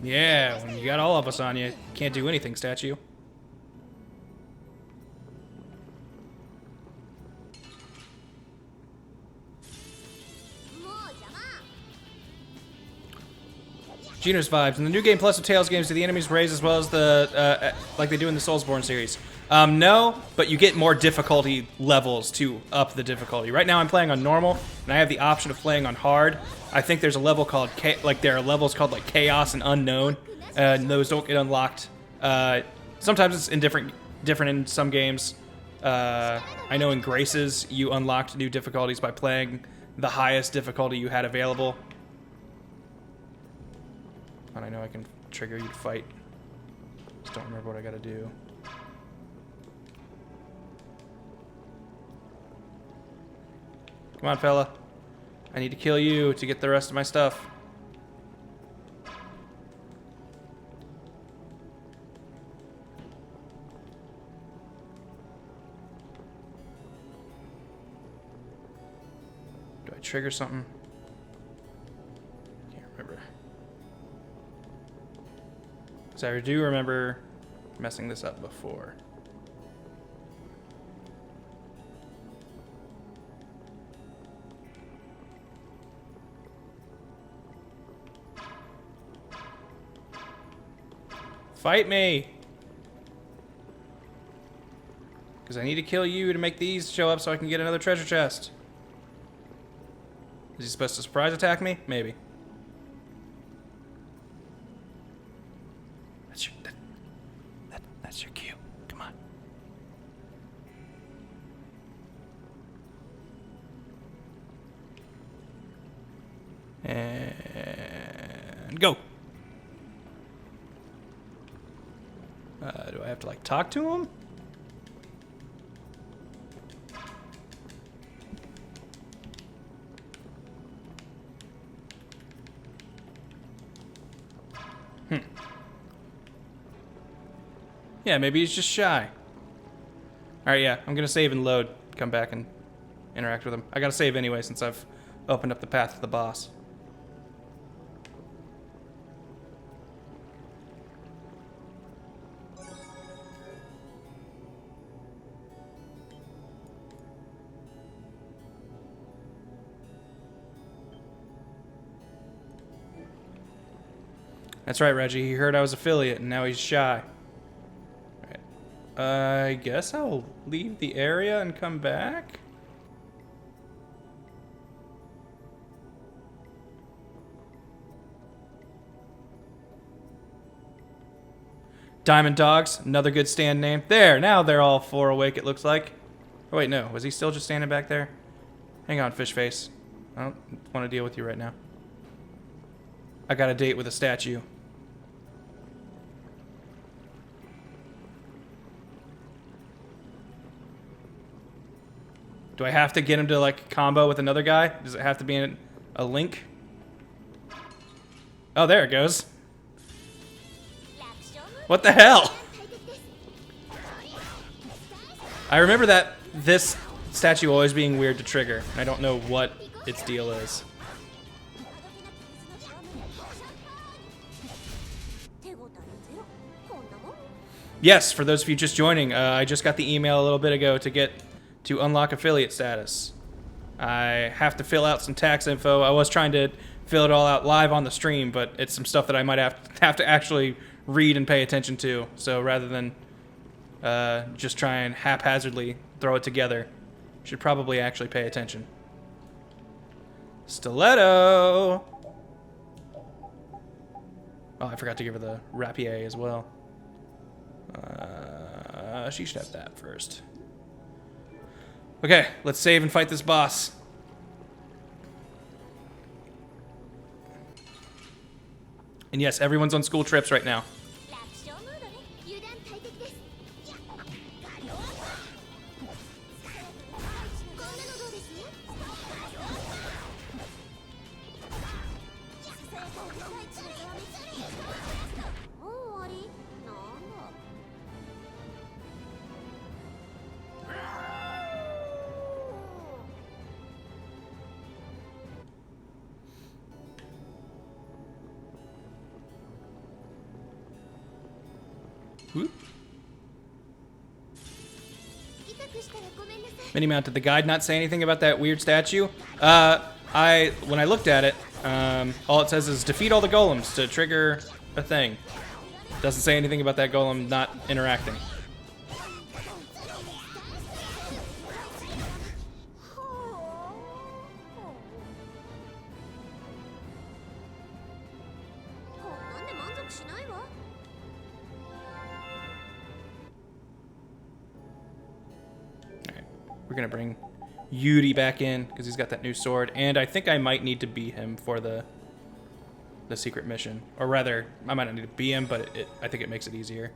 Yeah, when you got all of us on you, can't do anything, statue. Genos vibes. In the new game plus of Tales games, do the enemies raise as well as the, like they do in the Soulsborne series? No, but you get more difficulty levels to up the difficulty. Right now I'm playing on normal, and I have the option of playing on hard. I think there's a level called, there are levels called like Chaos and Unknown, and those don't get unlocked. Sometimes it's in different in some games. I know in Graces, you unlocked new difficulties by playing the highest difficulty you had available. And I know I can trigger you to fight. Just don't remember what I gotta do. Come on, fella. I need to kill you to get the rest of my stuff. Do I trigger something? Can't remember. So I do remember messing this up before. Fight me! Because I need to kill you to make these show up so I can get another treasure chest. Is he supposed to surprise attack me? Maybe. That's your cue. Come on. And go! Do I have to, like, talk to him? Yeah, maybe he's just shy. Alright, yeah, I'm gonna save and load. Come back and interact with him. I gotta save anyway since I've opened up the path to the boss. That's right, Reggie. He heard I was affiliate, and now he's shy. Alright. I guess I'll leave the area and come back? Diamond Dogs, another good stand name. There, now they're all four awake, it looks like. Oh, wait, no. Was he still just standing back there? Hang on, fish face. I don't want to deal with you right now. I got a date with a statue. Do I have to get him to, like, combo with another guy? Does it have to be in a link? Oh, there it goes. What the hell? I remember that this statue always being weird to trigger. I don't know what its deal is. Yes, for those of you just joining, I just got the email a little bit ago to unlock affiliate status. I have to fill out some tax info. I was trying to fill it all out live on the stream, but it's some stuff that I might have to actually read and pay attention to. So rather than just try and haphazardly throw it together, should probably actually pay attention. Stiletto! Oh, I forgot to give her the rapier as well. She should have that first. Okay, let's save and fight this boss. And yes, everyone's on school trips right now. 楽勝ムードね。油断大敵です。いや、ガリョーこんなのどうです？もう終わり？なんだ。Whoop. 痛くしたらごめんなさい。 Mini Mount, did the guide not say anything about that weird statue? When I looked at it, all it says is defeat all the golems to trigger a thing. Doesn't say anything about that golem not interacting. こんなんで満足しないわ。 Alright, we're gonna bring Yuri back in because he's got that new sword, and I think I might need to beat him for the secret mission, or rather, I might not need to beat him, but I think it makes it easier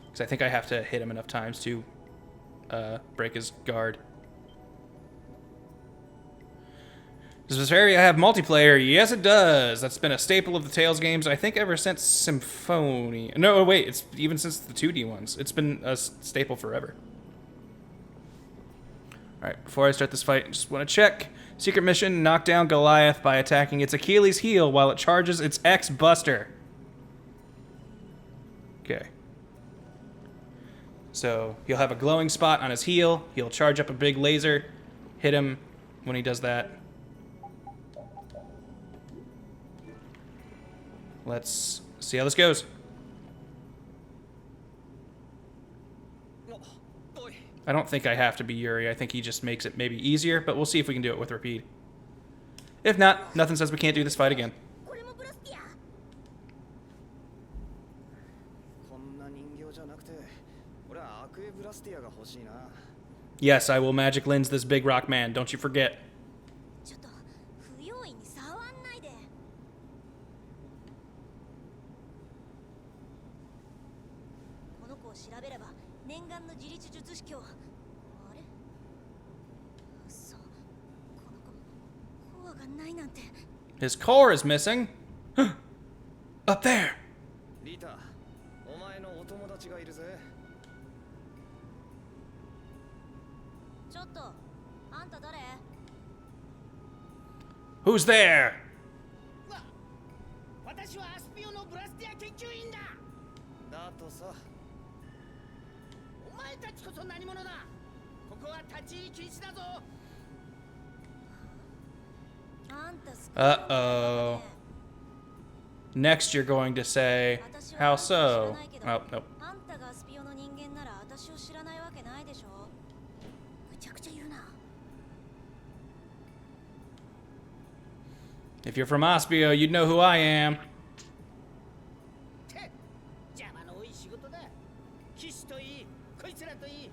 because I think I have to hit him enough times to break his guard. Does Vesperia have multiplayer? Yes, it does. That's been a staple of the Tales games, I think, ever since Symphony. No, wait, it's even since the 2D ones. It's been a staple forever. Alright, before I start this fight, I just want to check. Secret mission, knock down Goliath by attacking its Achilles heel while it charges its X-Buster. Okay. So, he'll have a glowing spot on his heel. He'll charge up a big laser. Hit him when he does that. Let's see how this goes. I don't think I have to be Yuri. I think he just makes it maybe easier, but we'll see if we can do it with Rapide. If not, nothing says we can't do this fight again. これもブラスティア。こんな人形じゃなくて、俺はアクエブラスティアが欲しいな。 Yes, I will magic lens this big rock man. Don't you forget. ちょっと不用意に触んないで。この子を調べれば念願の自立術式を。あれ？そう。この子コアがないなんて。 His core is missing. Up there. リータ、お前のお友達がいるぜ。ちょっとあんた誰？ Who's there? 私はアスピオのブラスティア研究員だ。だとさ。お前たちこそ何者だ。ここは立ち入り禁止だぞ。あんたスピオンなんだね。 Uh-oh. Next, you're going to say, how so? Oh, nope. あんたがスピオの人間なら私を知らないわけないでしょ。むちゃくちゃ言うな。 If you're from Aspio, you'd know who I am. て邪魔の多い仕事だ。騎士といい、こいつらといい。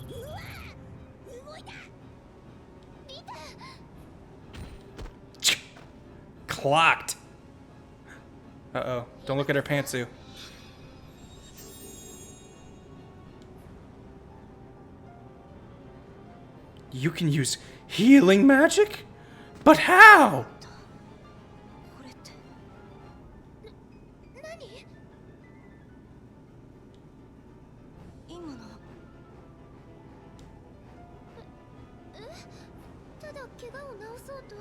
うわ動いた。リタ。 Clocked. Uh-oh. Don't look at her pantsuit. You can use healing magic? But how? これって何？今の。ただ怪我を治そうと。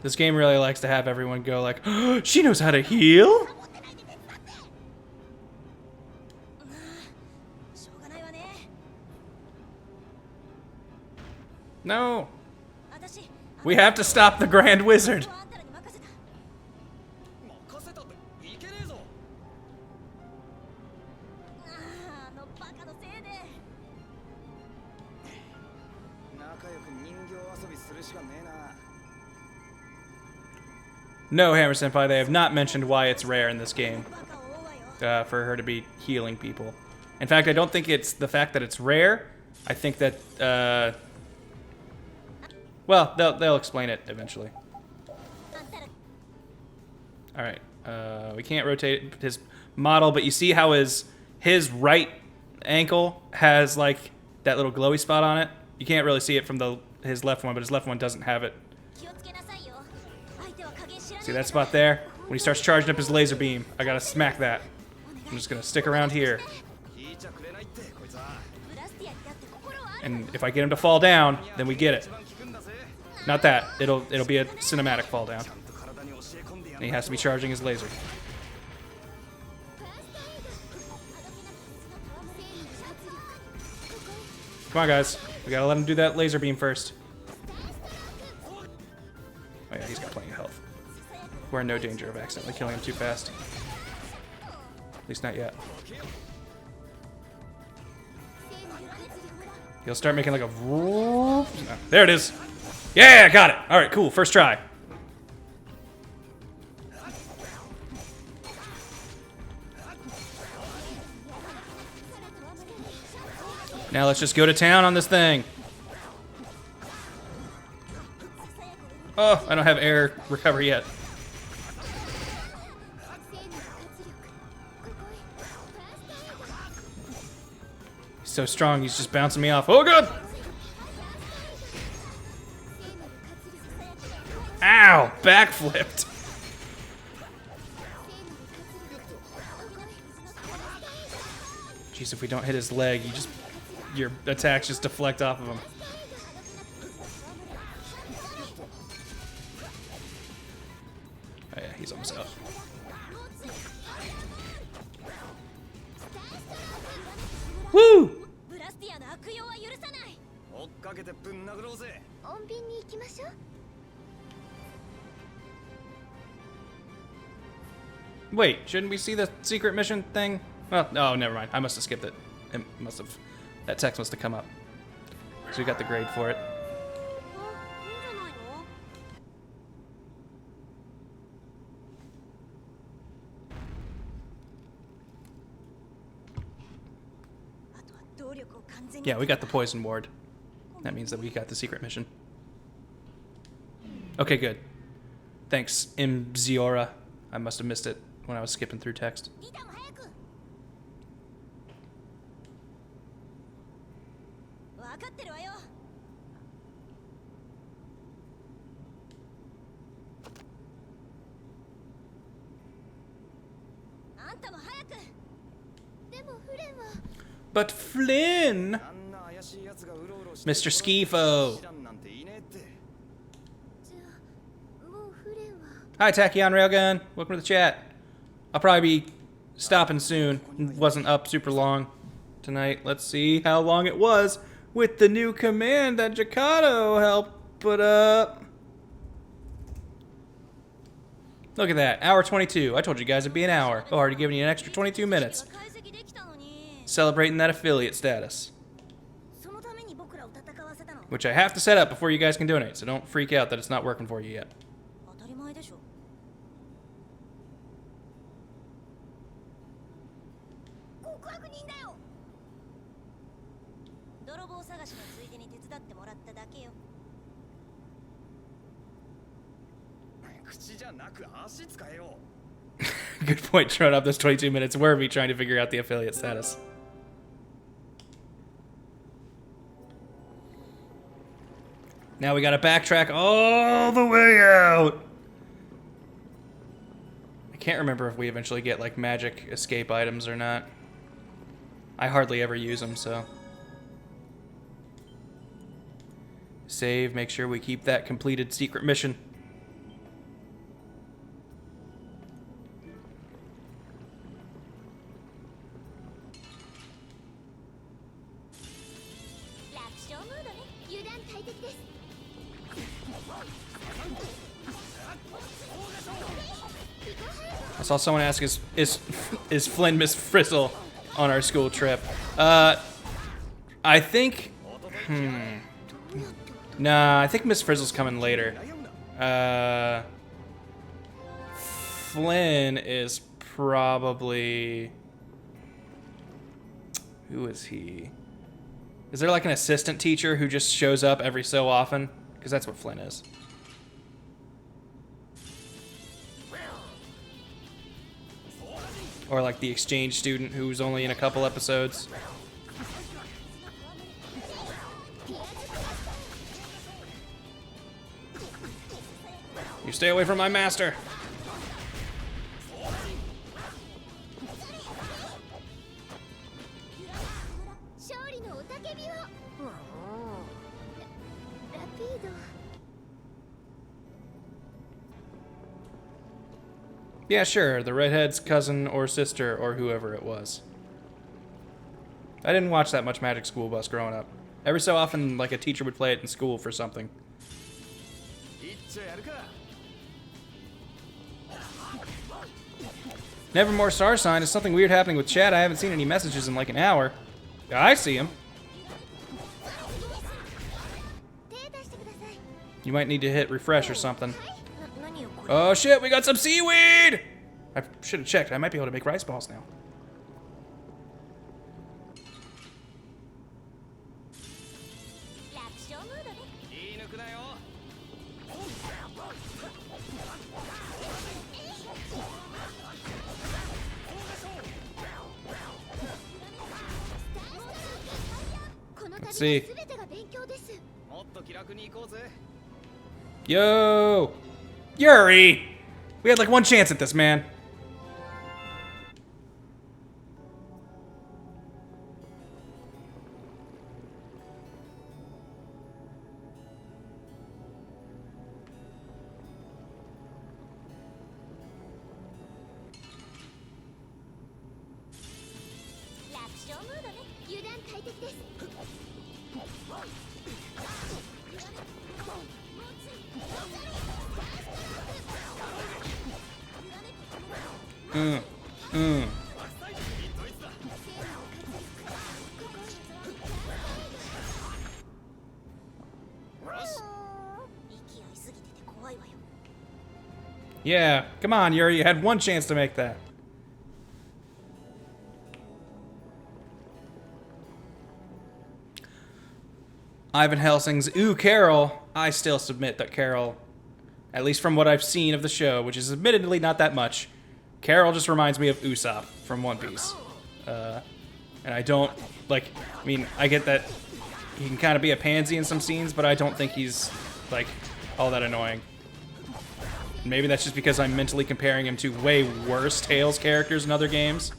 This game really likes to have everyone go like, oh, she knows how to heal? しょうがないわね。 No. 私 We have to stop the Grand Wizard. あんたらに任せた。任せたっていけねえぞ。あのバカのせいで。仲良く人形するしかねえな。 No, Hammer Senpai, they have not mentioned why it's rare in this game for her to be healing people. In fact, I don't think it's the fact that it's rare. I think that, well, they'll explain it eventually. All right, we can't rotate his model, but you see how his right ankle has like that little glowy spot on it. You can't really see it from his left one, but his left one doesn't have it. See that spot there? When he starts charging up his laser beam, I gotta smack that. I'm just gonna stick around here. And if I get him to fall down, then we get it. Not that. It'll be a cinematic fall down. And he has to be charging his laser. Come on, guys. We gotta let him do that laser beam first. Oh yeah, he's got plenty of health. We're in no danger of accidentally killing him too fast. At least not yet. He'll start making like a... No, there it is. Yeah, got it. All right, cool. First try. Now let's just go to town on this thing. Oh, I don't have air recovery yet. He's so strong, he's just bouncing me off. Oh, God! Ow! Backflipped. Jeez, if we don't hit his leg, your attacks just deflect off of him. Oh yeah, he's almost out. Woo! Wait, shouldn't we see the secret mission thing? Well, oh, never mind. I must have skipped it. It must have... That text must have come up. So we got the grade for it. Yeah, we got the poison ward. That means that we got the secret mission. Okay, good. Thanks, Ziora. I must have missed it when I was skipping through text. But Flynn! Mr. Skifo! Hi, Tachyon Railgun. Welcome to the chat. I'll probably be stopping soon. Wasn't up super long tonight. Let's see how long it was with the new command that Jacato helped put up. Look at that. Hour 22. I told you guys it'd be an hour. Oh, already giving you an extra 22 minutes. Celebrating that affiliate status. Which I have to set up before you guys can donate, so don't freak out that it's not working for you yet. Good point, throwing up those 22 minutes were me trying to figure out the affiliate status. Now we gotta backtrack all the way out. I can't remember if we eventually get like magic escape items or not. I hardly ever use them, so. Save, make sure we keep that completed secret mission. I saw someone ask, is Flynn Miss Frizzle on our school trip? I think, Nah, I think Miss Frizzle's coming later. Flynn is probably... Who is he? Is there like an assistant teacher who just shows up every so often? Because that's what Flynn is. Or like the exchange student who's only in a couple episodes. You stay away from my master. 勝利の雄たけびを。ラピード。 Yeah, sure. The redhead's cousin or sister or whoever it was. I didn't watch that much Magic School Bus growing up. Every so often, like, a teacher would play it in school for something. Nevermore Star Sign. Is something weird happening with chat? I haven't seen any messages in like an hour. Yeah, I see him. You might need to hit refresh or something. Oh shit, we got some seaweed! I should have checked. I might be able to make rice balls now. Let's see. Yo! Yuri! We had like one chance at this, man. Yeah, come on, Yuri. You had one chance to make that. Ivan Helsing's Ooh, Carol. I still submit that Carol, at least from what I've seen of the show, which is admittedly not that much, Carol just reminds me of Usopp from One Piece. And I don't, like, I mean, I get that he can kind of be a pansy in some scenes, but I don't think he's, like, all that annoying. Maybe that's just because I'm mentally comparing him to way worse Tails characters in other games.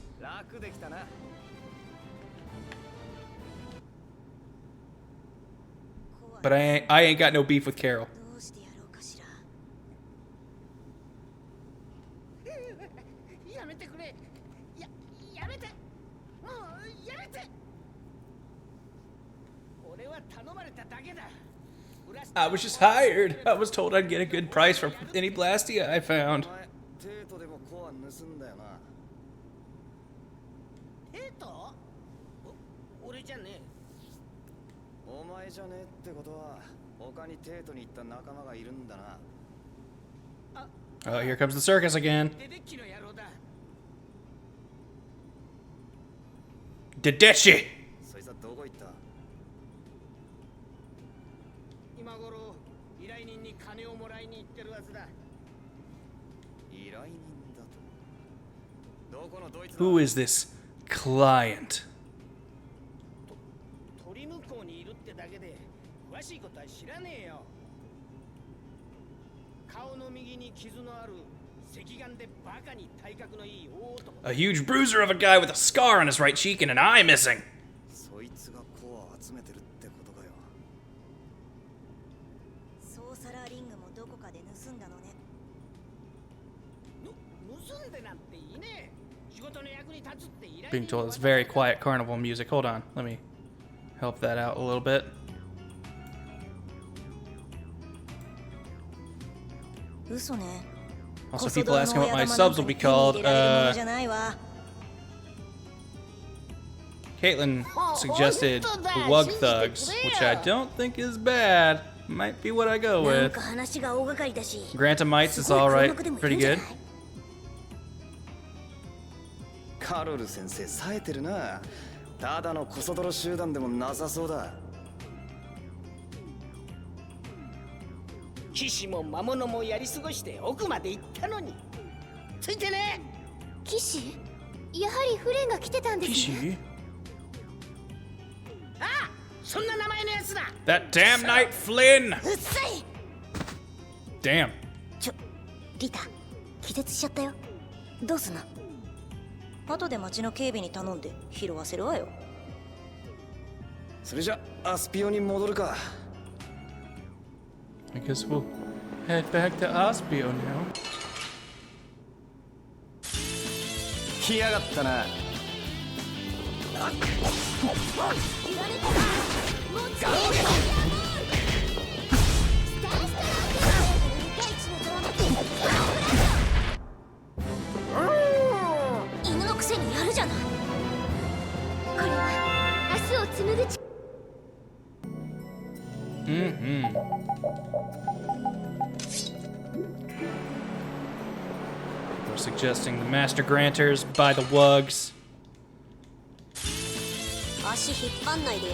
But I ain't got no beef with Carol. I was just hired. I was told I'd get a good price for any Blastia I found. Oh, here comes the circus again. Dedeshi! Who is this client? A huge bruiser of a guy with a scar on his right cheek and an eye missing. Being told it's very quiet carnival music. Hold on, let me help that out a little bit. Also, people asking what my subs will be called. Caitlin suggested Wug Thugs, which I don't think is bad. Might be what I go なん with. か話が大掛かりだし Grantamites is alright. Pretty good. カロル先生冴えてるな。ただのコソ泥集団でもなさそうだ。騎士も魔物もやり過ごして奥まで行ったのに。ついてね。騎士やはりフレンが来てたんですね。 Kishi? あ、そんな名前のやつだ。 That damn Knight Flynn! うっさい Damn. リタ気絶しちゃったよ。どうすんの？後で町の警備に頼んで拾わせるわよ。それじゃアスピオに戻るか。 I guess we'll head back to Aspio now. 来やがったな。犬のくせにやるじゃない。これは明日を紡ぐ力。 We're suggesting the Master Granters by the Wugs. 足引っ張んないでよ。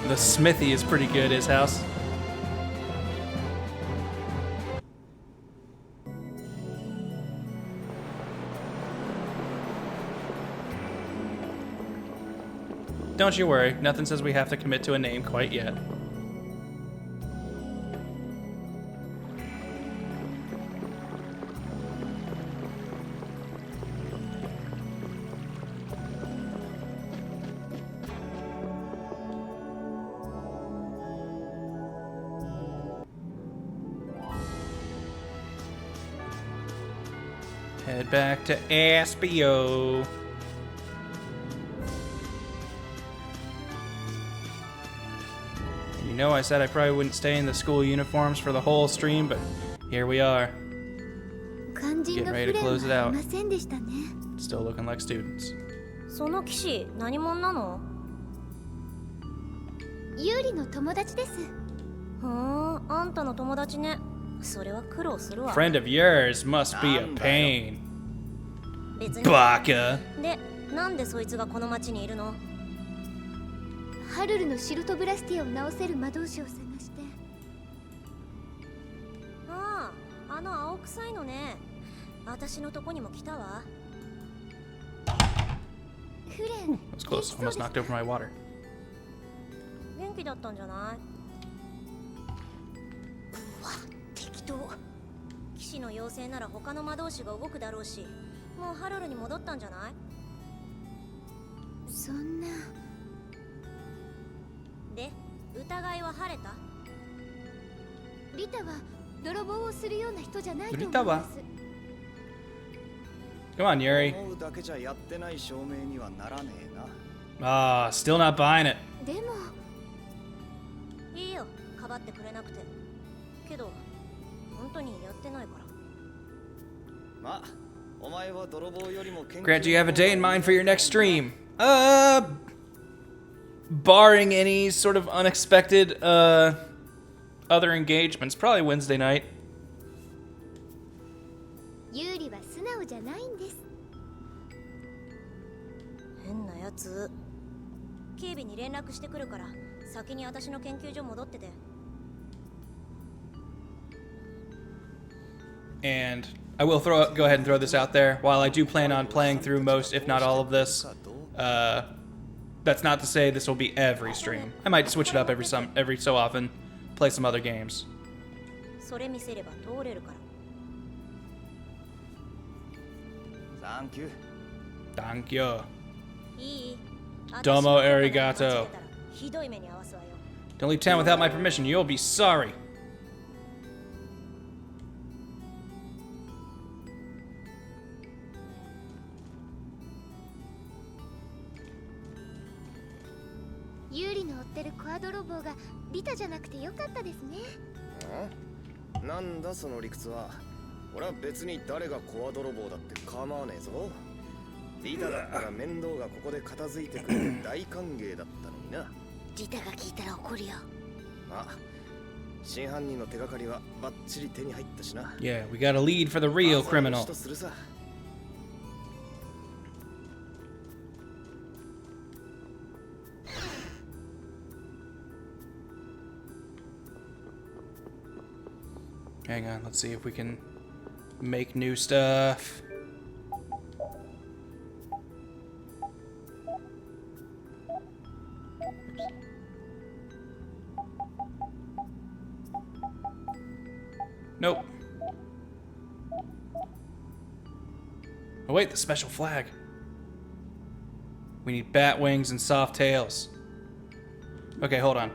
The smithy is pretty good, his house. Don't you worry, nothing says we have to commit to a name quite yet. Head back to Aspio. You know I said I probably wouldn't stay in the school uniforms for the whole stream, but here we are. Getting ready to close it out. ませんでしたね。 Still looking like students. その騎士何者なの？ユーリの友達です。ふーん、あんたの友達ね。それは苦労するわ。 Friend of yours must be a pain. 別に。 Baka. で、なんでそいつがこの町にいるの？ハルルのシルトブラスティアを直せる魔導士を探して。ああ、あの青臭いのね。私のとこにも来たわ。フレン、 That was close. Almost knocked over my water. 元気だったんじゃない？うわ、適当。騎士の妖精なら他の魔導士が動くだろうし、もうハルルに戻ったんじゃない？そんな。で、疑いは晴れた？リタは泥棒をするような人じゃないと思いリタはます。 Come on, Yuri. 思うだけじゃやってない証明にはならねえな。 Ah, still not buying it. でもいいよ、かばってくれなくて。けど、本当にやってないから。まあ、お前は泥棒よりも研究 Grant, do you have a day in mind for your next stream? Barring any sort of unexpected other engagements, probably Wednesday night. ユーリは素直じゃないんです。変なやつ。警備に連絡してくるから、先に私の研究所戻ってて。 And I will go ahead and throw this out there. While I do plan on playing through most, if not all of this, that's not to say this will be every stream. I might switch it up every so often, play some other games. それ見せれば通れるから。サンキュー。 Thank you. いい？ Domo 私の許可が arigato. 間違えたらひどい目に遭わすわよ。 Don't leave town without my permission. You'll be sorry. ユーリの泥棒がリタじゃなくてよかったですね。なんだその理屈は。俺は別に誰がコア泥棒だって構わねえぞ。リタだったら面倒がここで片付いてくれて大歓迎だったのにな。リタが聞いたら怒るよ。まあ真犯人の手がかりはバッチリ手に入ったしな。 Yeah, we got a lead for the real まずはよ criminal. しとするさ。Hang on, let's see if we can make new stuff. Nope. Oh wait, the special flag. We need bat wings and soft tails. Okay, hold on.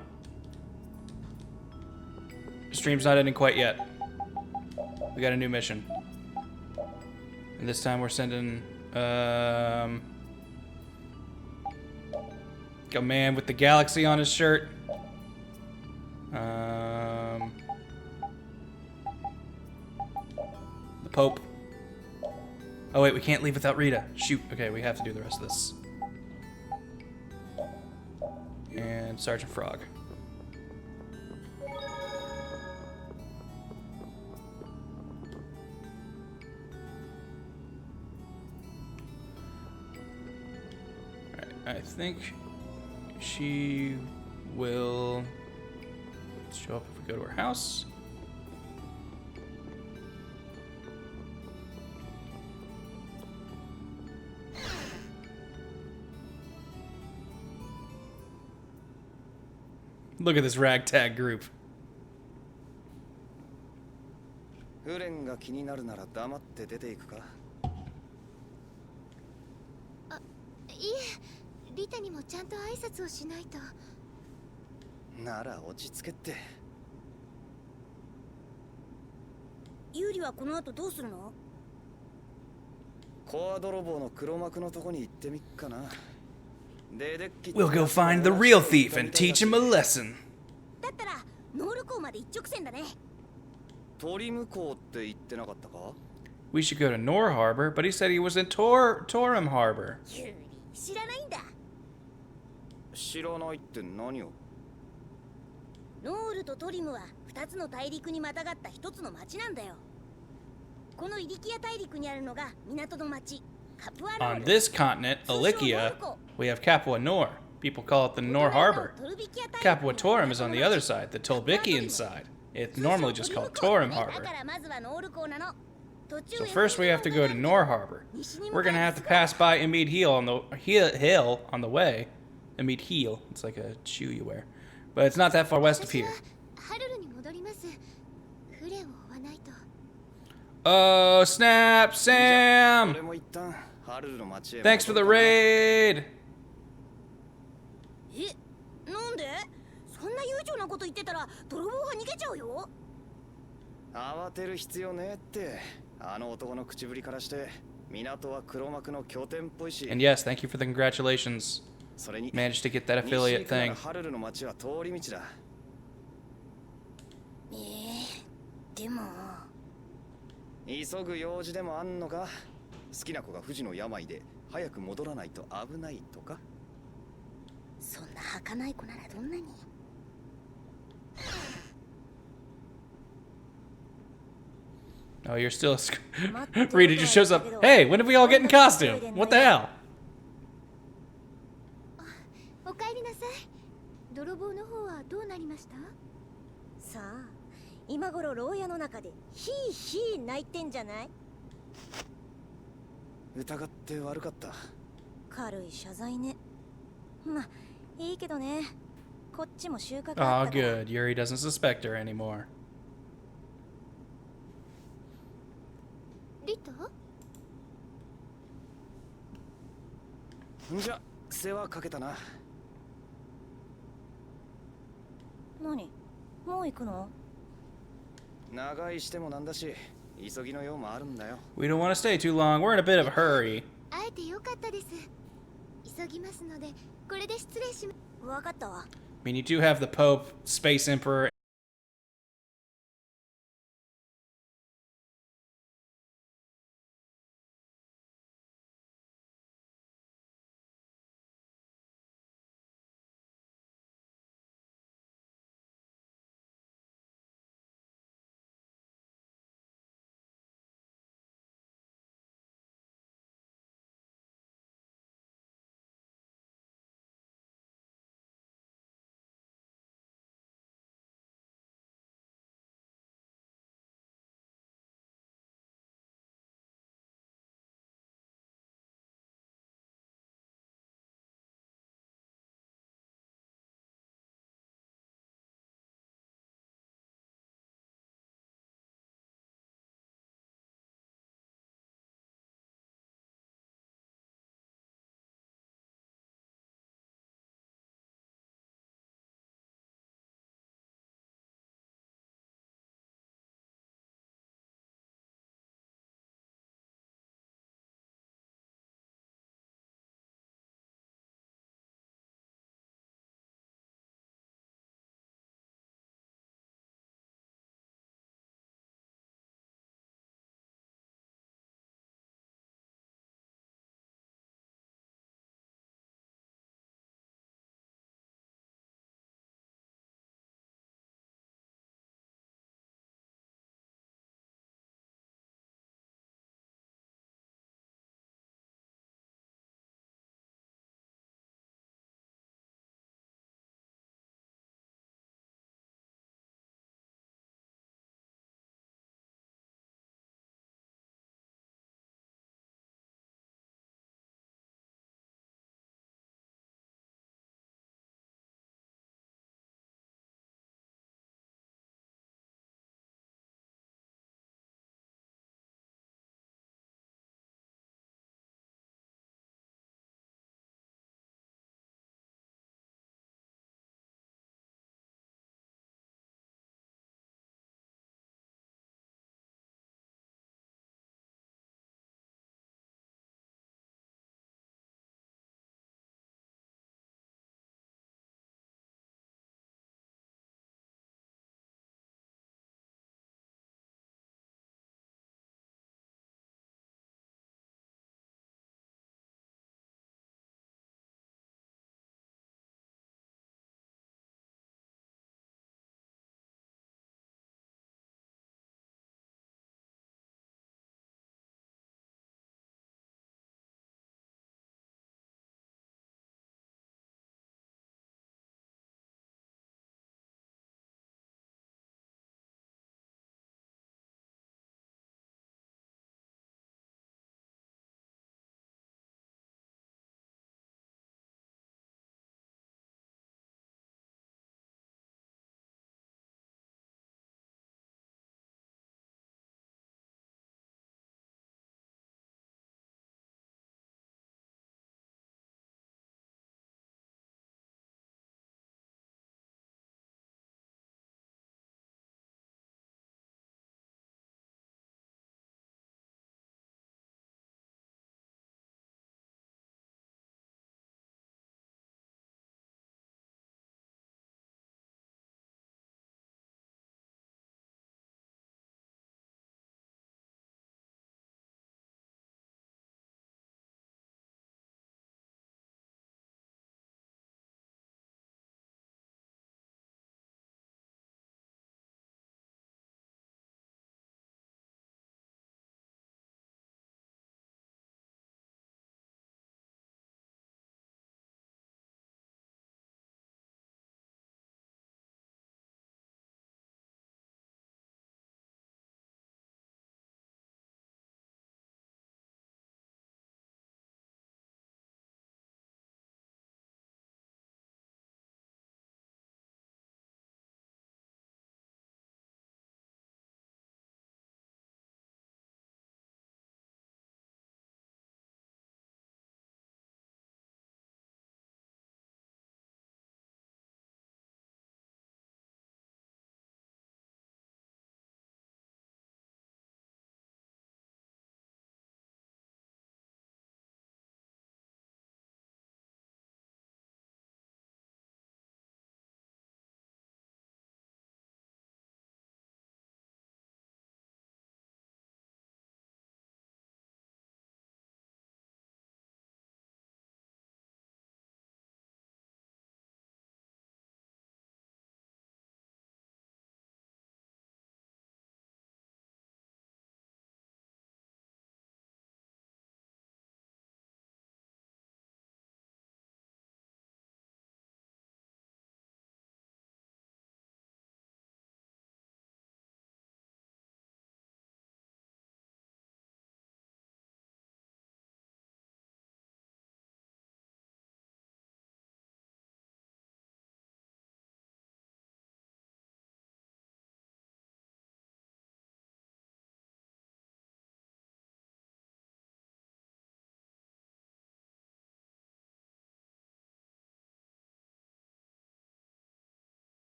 Stream's not ending quite yet. We got a new mission. And this time we're sending a man with the galaxy on his shirt. The Pope. Oh wait, we can't leave without Rita. Shoot. Okay, we have to do the rest of this. And Sergeant Frog. I think she will show up if we go to her house. Look at this ragtag group. フレンが気になるなら黙って出ていくか。いえ、リタにもちゃんと挨拶をしないと。なら落ち着けって。ユーリはこの後どうするの？コア泥棒の黒幕のとこに行ってみっかな。We'll go find the real thief and teach him a lesson. だったらノール港まで一直線だね。トリム港って言ってなかったか？ We should go to Nor Harbor, but he said he was in Torim Harbor. ユーリ、知らないんだ。知らないって何を？ノールとトリムは2つの大陸にまたがった1つの町なんだよ。このイリキア大陸にあるのが港の町。On this continent, Ilikia, we have Capua Nor. People call it the Nor Harbor. Capua Torim is on the other side, the Tolbikian side. It's normally just called Torim Harbor. So first we have to go to Nor Harbor. We're gonna have to pass by Emid Hill on the way. Emid Heel, it's like a shoe you wear. But it's not that far west of here. Oh, snap, Sam! Thanks for the raid! え、なんで？そんな悠長なこと言ってたら泥棒が逃げちゃうよ。慌てる必要ねえって。あの男の口ぶりからして港は黒幕の拠点っぽいし。And yes, thank you for the congratulations. Managed to get that affiliate thing. ハルルの町は通り道だ。でも急ぐ用事でもあんのか？好きな子が不治の病で早く戻らないと危ないとか？そんな儚い子ならどんなに。Oh, you're still... Rita just shows up. Hey, when did we all get in costume? What the hell? お帰りなさい。泥棒の方はどうなりました？さあ、今頃牢屋の中でヒーヒー泣いてんじゃない？疑って悪かった。軽い謝罪ね。まあ、いいけどね。こっちも収穫あった Oh, から。 good. Yuri doesn't suspect her anymore. リタ？んじゃ、世話かけたな。何？もう行くの？長居してもなんだし、急ぎの用もあるんだよ。We don't want to stay too long. We're in a bit of a hurry. 会えてよかったです。急ぎますので、これで失礼します。わかったわ。I mean, you do have the Pope, Space Emperor,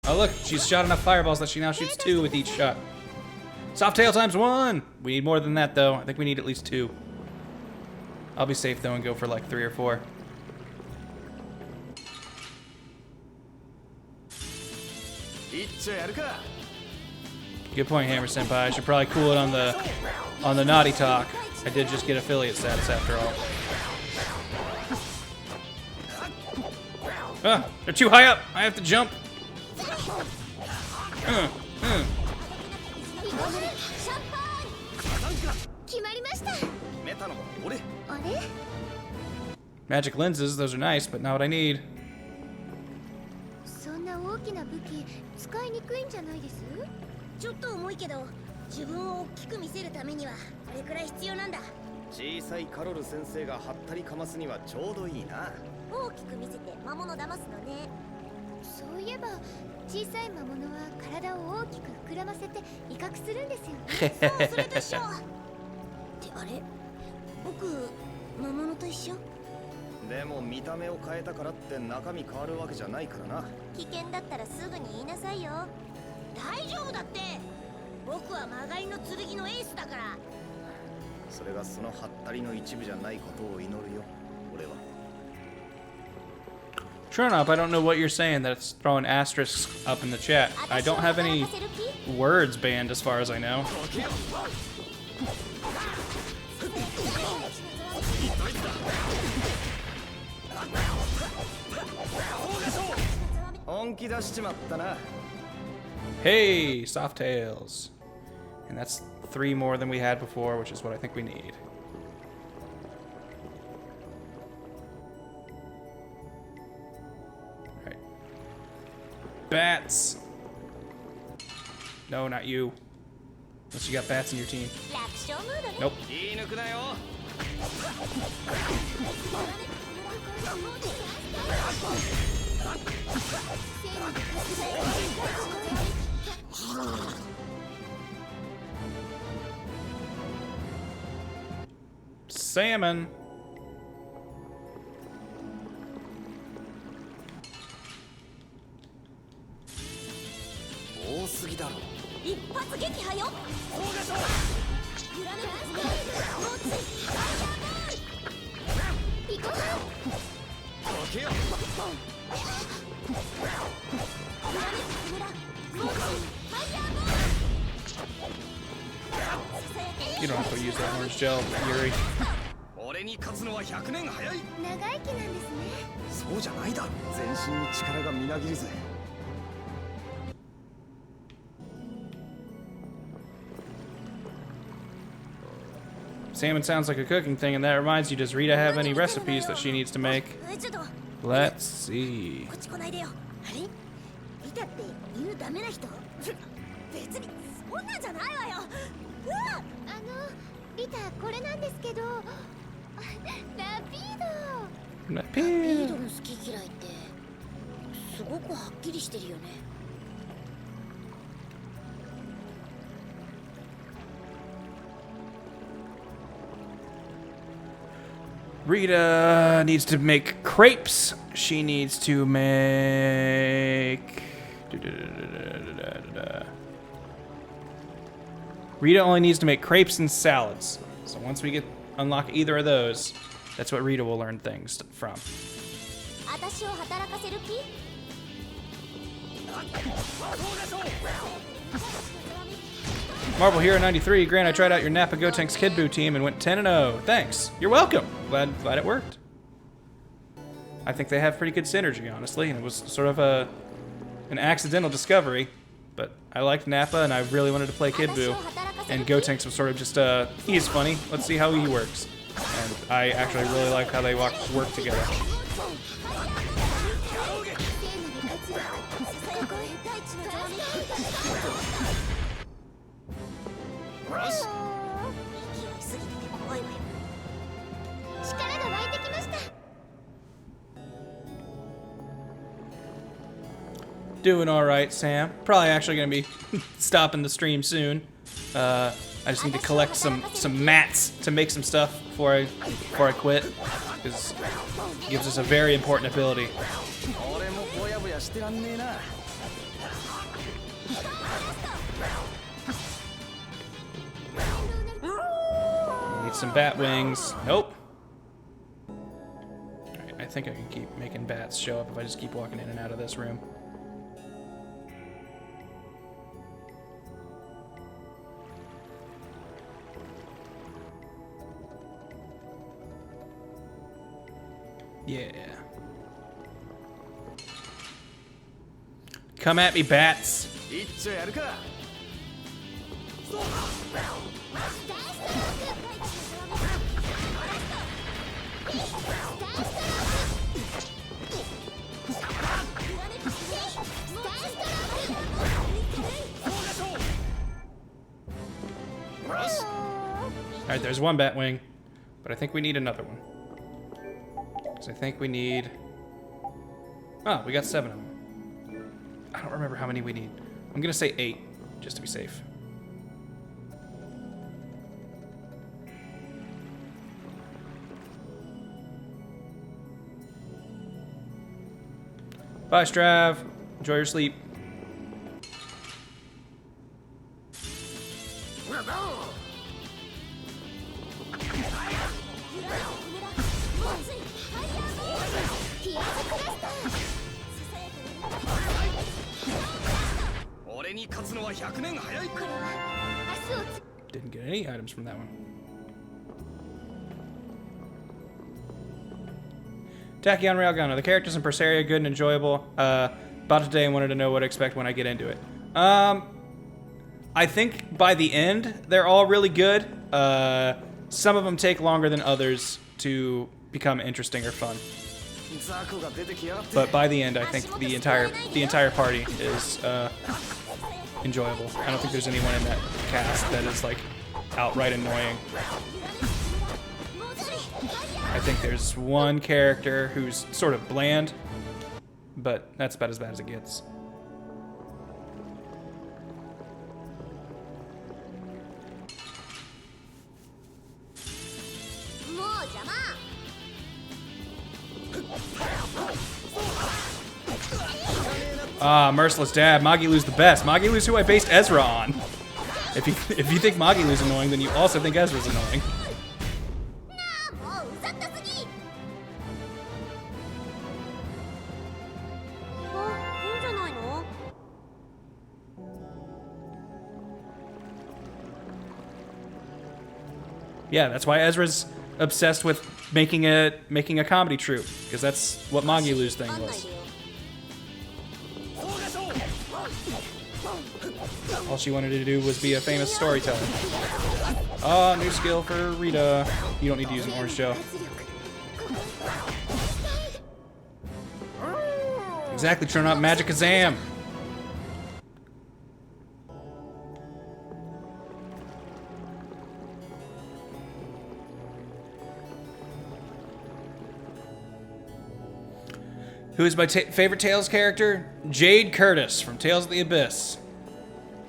Oh look, she's shot enough fireballs that she now shoots 2 with each shot. Soft tail times 1! We need more than that though. I think we need at least 2. I'll be safe though and go for like 3 or 4. Good point, Hammer Senpai. I should probably cool it on the naughty talk. I did just get affiliate status after all. Ah, they're too high up. I have to jump. 決まりました。メタの俺。あれ？ Magic lenses, those are nice, but not what I need. そんな大きな武器使いにくいんじゃないです？ちょっと重いけど自分を大きく見せるためにはこれくらい必要なんだ。小さいカロル先生がはったりかますにはちょうどいいな。大きく見せて魔物騙すのね。そういえば小さい魔物は体を大きく膨らませて威嚇するんですよね。そう、それと一緒。ってあれ？僕魔物と一緒？でも見た目を変えたからって中身変わるわけじゃないからな。危険だったらすぐに言いなさいよ。大丈夫だって。僕は曲がりの剣のエースだから。それがそのハったりの一部じゃないことを祈るよ。俺は。Sure enough, I don't know what you're saying. That's throwing asterisks up in the chat. I don't have any words banned as far as I know. Hey, soft tails. And that's 3 more than we had before, which is what I think we need. Alright. Bats! No, not you. Unless you got bats in your team. Nope. Salmon. You don't have to use that orange gel, Yuri. 俺に勝つのは100年早い。長生きなんですね。そうじゃないだろ。全身に力がみなぎるぜ。Salmon sounds like a cooking thing, and that reminds you, does Rita have any recipes that she needs to make? Let's see. こっち来ないでよ。あれ？リタって言うダメな人？別にそんなんじゃないわよ。リタこれなんですけど、ラピード。ラピリーードの好き嫌いってすごくはっきりしてるよね。Rita needs to make crepes. She needs to make... Rita only needs to make crepes and salads. So once we unlock either of those, that's what Rita will learn things from. Marvel Hero 93, Grant, I tried out your Napa Gotenks Kid Buu team and went 10-0. Thanks. You're welcome. Glad it worked. I think they have pretty good synergy, honestly, and it was sort of an accidental discovery. But I liked Napa, and I really wanted to play Kid Buu. And Gotenks was sort of just, he's funny. Let's see how he works. And I actually really like how they work together. Doing all right, Sam. Probably actually gonna be stopping the stream soon. I just need to collect some mats to make some stuff before I quit, because it gives us a very important ability. Need some bat wings. Nope. Alright, I think I can keep making bats show up if I just keep walking in and out of this room. Yeah. Come at me, bats. 一丁やるか。Alright, there's one bat wing, but I think we need another one. So I think we need... Oh, we got 7 of them. I don't remember how many we need. I'm gonna say 8, just to be safe. Bye, Strav. Enjoy your sleep. Didn't get any items from that one. Tachyon Railgun. Are the characters in Vesperia good and enjoyable? About today and wanted to know what to expect when I get into it. I think by the end, they're all really good. Some of them take longer than others to become interesting or fun. But by the end, I think the entire party is enjoyable. I don't think there's anyone in that cast that is like outright annoying. I think there's one character who's sort of bland, but that's about as bad as it gets. Ah, Merciless Dad. Magilu's the best. Magilu's who I based Ezra on. If you think Magilu's annoying, then you also think Ezra's annoying. Yeah, that's why Ezra's obsessed with making a comedy troupe, because that's what Magilu's thing was. All she wanted to do was be a famous storyteller. Oh, new skill for Rita. You don't need to use an orange gel. Exactly, turn up Magic Kazam. Who is my favorite Tales character? Jade Curtis from Tales of the Abyss.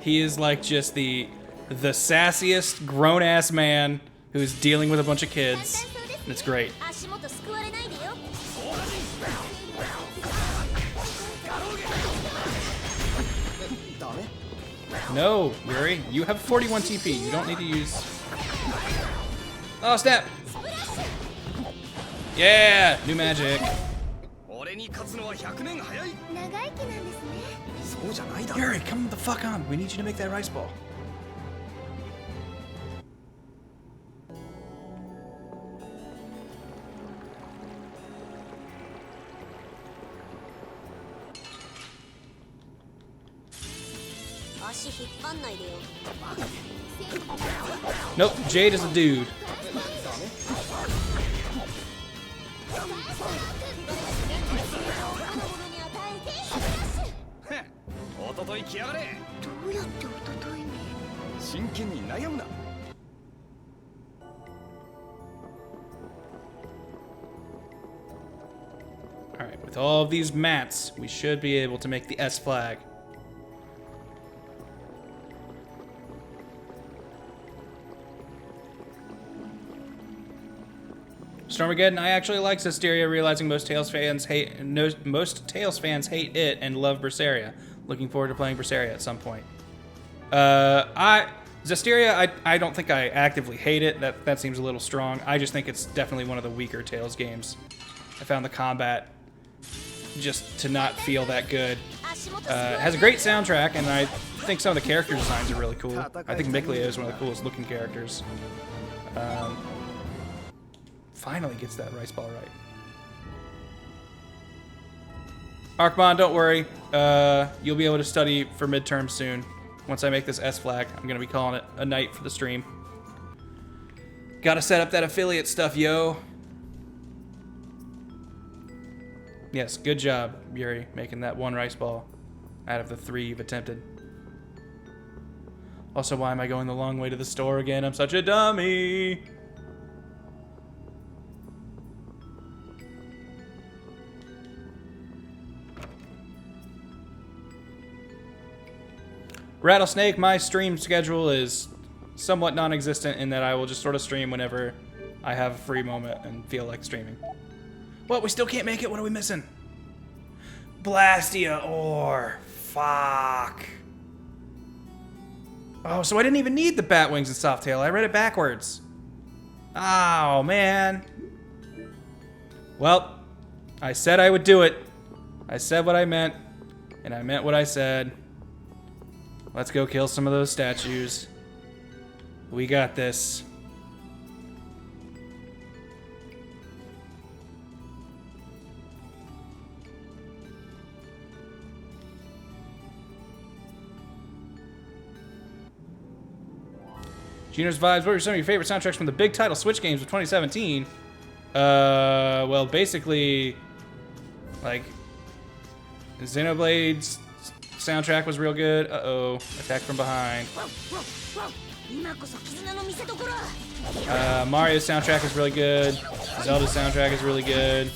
He is like just the sassiest grown-ass man who's dealing with a bunch of kids. And it's great. No, Yuri, you have 41 TP. You don't need to use... Oh, snap! Yeah, new magic. Yuri, come the fuck on. We need you to make that rice ball. Nope, Jade is a dude. Alright, with all of these mats, we should be able to make the S flag. Stormageddon, I actually like Vesperia, realizing most Tales fans hate it and love Berseria. Looking forward to playing Vesperia at some point. Zestiria, I don't think I actively hate it. That seems a little strong. I just think it's definitely one of the weaker Tales games. I found the combat just to not feel that good. It has a great soundtrack, and I think some of the character designs are really cool. I think Miklea is one of the coolest looking characters. Finally gets that rice ball right. Arkmon, don't worry. You'll be able to study for midterms soon. Once I make this S flag, I'm going to be calling it a night for the stream. Gotta set up that affiliate stuff, yo. Yes, good job, Yuri, making that one rice ball out of the 3 you've attempted. Also, why am I going the long way to the store again? I'm such a dummy. Rattlesnake, my stream schedule is somewhat non-existent in that I will just sort of stream whenever I have a free moment and feel like streaming. What? We still can't make it? What are we missing? Blastia ore. Fuck. Oh, so I didn't even need the bat wings and Softail. I read it backwards. Oh, man. Well, I said I would do it. I said what I meant, and I meant what I said. Let's go kill some of those statues. We got this. Gino's Vibes, what were some of your favorite soundtracks from the big title Switch games of 2017? Well, basically, like, Xenoblade's soundtrack was real good. Uh-oh, attack from behind. Mario's soundtrack is really good. Zelda's soundtrack is really good.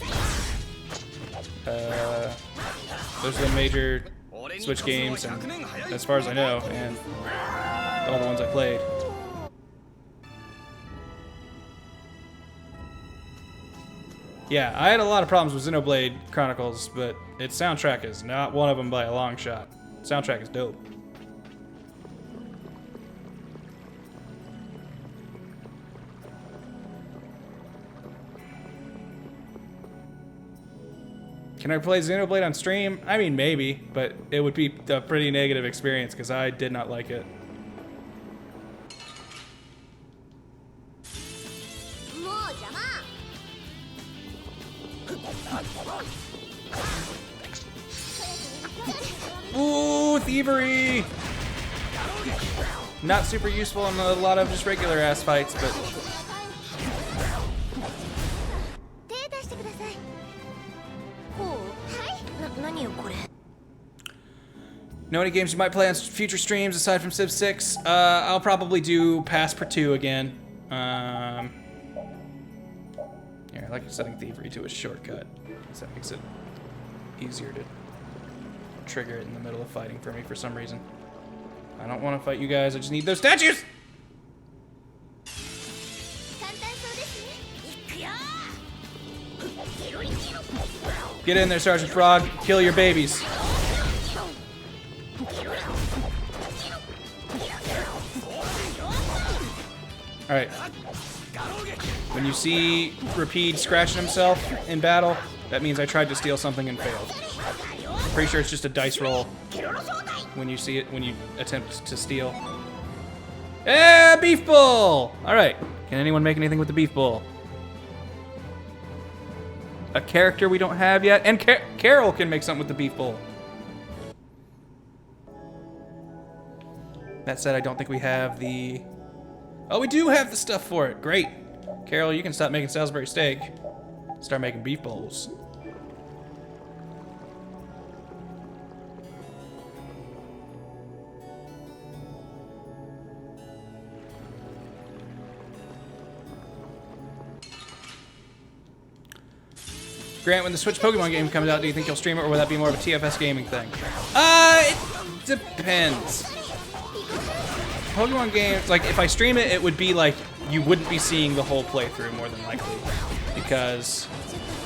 Those are the major Switch games, and as far as I know, and all the ones I played. Yeah, I had a lot of problems with Xenoblade Chronicles, but its soundtrack is not one of them by a long shot. Soundtrack is dope. Can I play Xenoblade on stream? I mean, maybe, but it would be a pretty negative experience because I did not like it. Ooh, thievery! Not super useful in a lot of just regular ass fights, but... Know any games you might play on future streams aside from Civ 6? I'll probably do Pass per 2 again. Yeah, I like setting thievery to a shortcut, because that makes it easier to trigger it in the middle of fighting for me for some reason. I don't want to fight you guys, I just need those statues! Get in there, Sergeant Frog. Kill your babies. Alright. When you see Rapide scratching himself in battle, that means I tried to steal something and failed. Pretty sure it's just a dice roll when you see it, when you attempt to steal. Eh, beef bowl! Alright. Can anyone make anything with the beef bowl? A character we don't have yet? And Carol can make something with the beef bowl. That said, I don't think we have the... Oh, we do have the stuff for it. Great. Carol, you can stop making Salisbury steak. Start making beef bowls. Grant, when the Switch Pokemon game comes out, do you think you'll stream it, or will that be more of a TFS gaming thing? It depends. Pokemon games, like, if I stream it, it would be like, you wouldn't be seeing the whole playthrough, more than likely. Because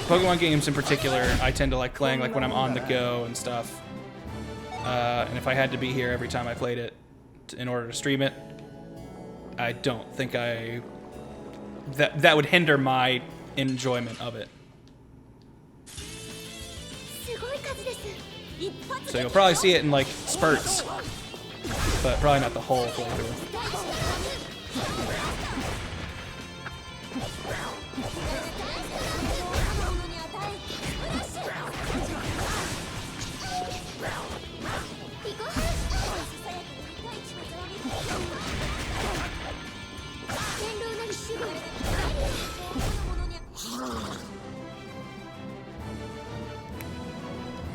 Pokemon games in particular, I tend to like playing like when I'm on the go and stuff. and if I had to be here every time I played it in order to stream it, I don't think that would hinder my enjoyment of it. So you'll probably see it in like spurts, but probably not the whole playthrough.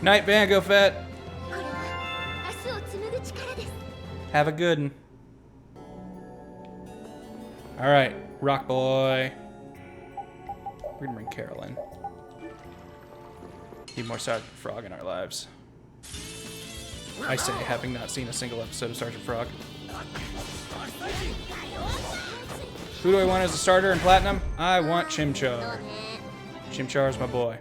Night, Van, go Fett. Have a good one. Alright, Rock Boy. We're gonna bring Carol in. Need more Sergeant Frog in our lives. I say, having not seen a single episode of Sergeant Frog. Who do I want as a starter in Platinum? I want Chimchar. Chimchar's my boy.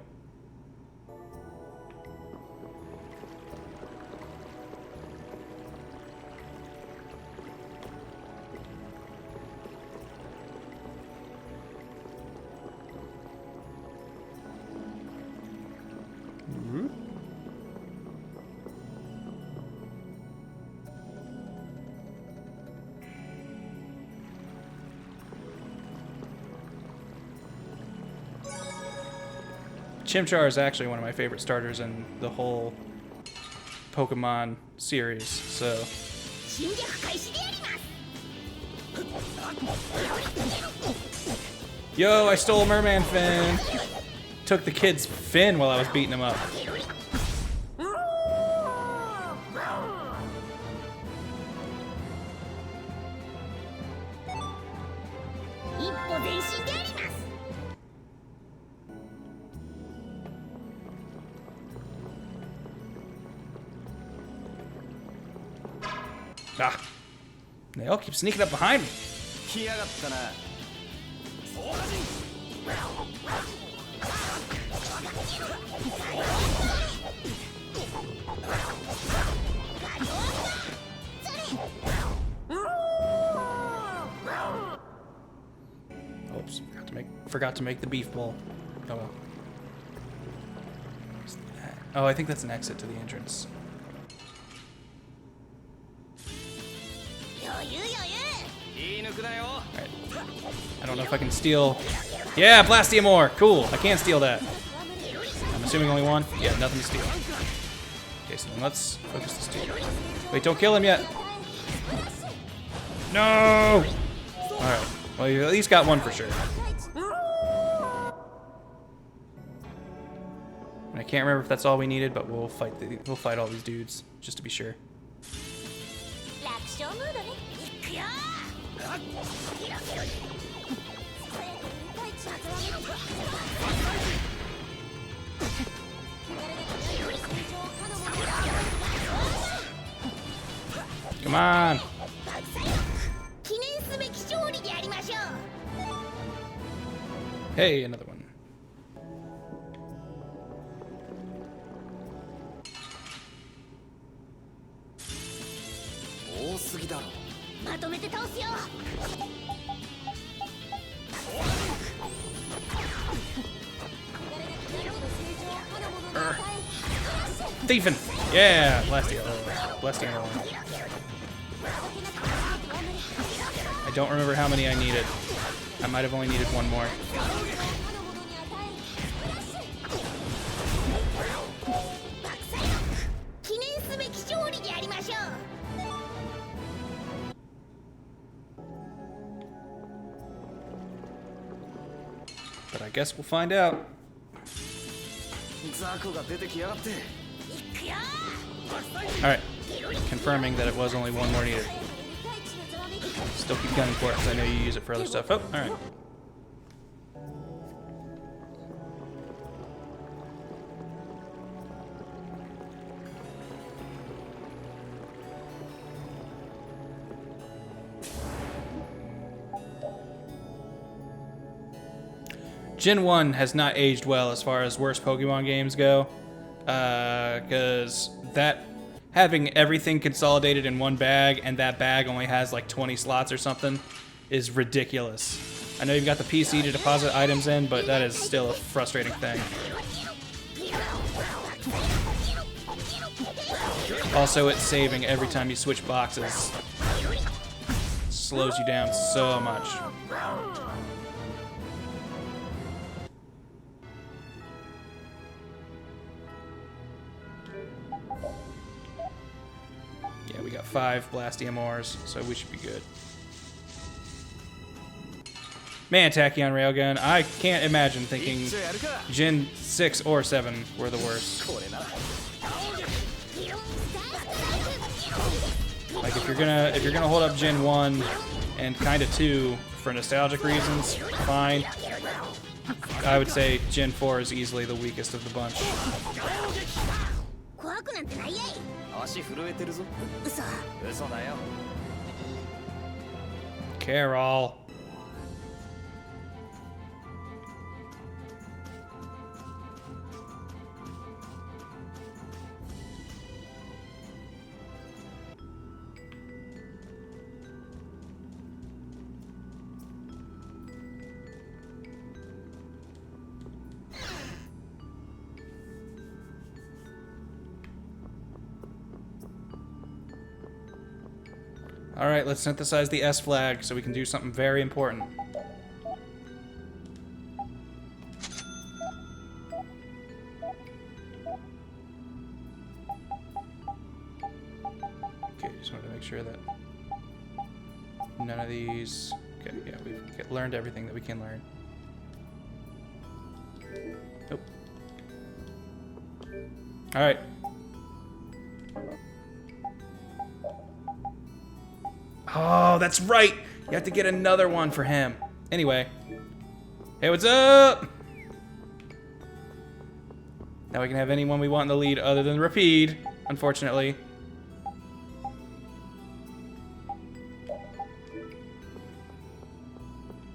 Chimchar is actually one of my favorite starters in the whole Pokemon series, so... Yo, I stole Merman Fin! Took the kid's fin while I was beating him up. Ah, they all keep sneaking up behind me. Oops, forgot to make the beef bowl. Oh well. What's that? Oh, I think that's an exit to the entrance. Alright. I don't know if I can steal. Yeah, Blastiamore! Cool, I can't steal that. I'm assuming only one? Yeah, nothing to steal. Okay, so then let's focus this dude. Wait, don't kill him yet! No! Alright, well, you at least got one for sure. I can't remember if that's all we needed, but we'll fight all these dudes, just to be sure. Come on! Hey, another one. Thiefin! Yeah! Blastiamore. I don't remember how many I needed. I might have only needed one more. But I guess we'll find out. Alright. Confirming that it was only one more needed. Still keep gunning for it because I know you use it for other stuff. Oh, alright. Gen 1 has not aged well as far as worst Pokemon games go. Because having everything consolidated in one bag and that bag only has like 20 slots or something is ridiculous. I know you've got the PC to deposit items in, but that is still a frustrating thing. Also, it's saving every time you switch boxes. Slows you down so much. Yeah, we got 5 Blastiomors, so we should be good. Man, Tachyon Railgun, I can't imagine thinking Gen 6 or 7 were the worst. Like if you're gonna hold up Gen 1 and kinda 2 for nostalgic reasons, fine. I would say Gen 4 is easily the weakest of the bunch. Carol. Alright, let's synthesize the S flag so we can do something very important. Okay, just wanted to make sure that none of these... Okay, yeah, we've learned everything that we can learn. Nope. Alright. Oh, that's right! You have to get another one for him. Anyway. Hey, what's up? Now we can have anyone we want in the lead other than Rapide, unfortunately.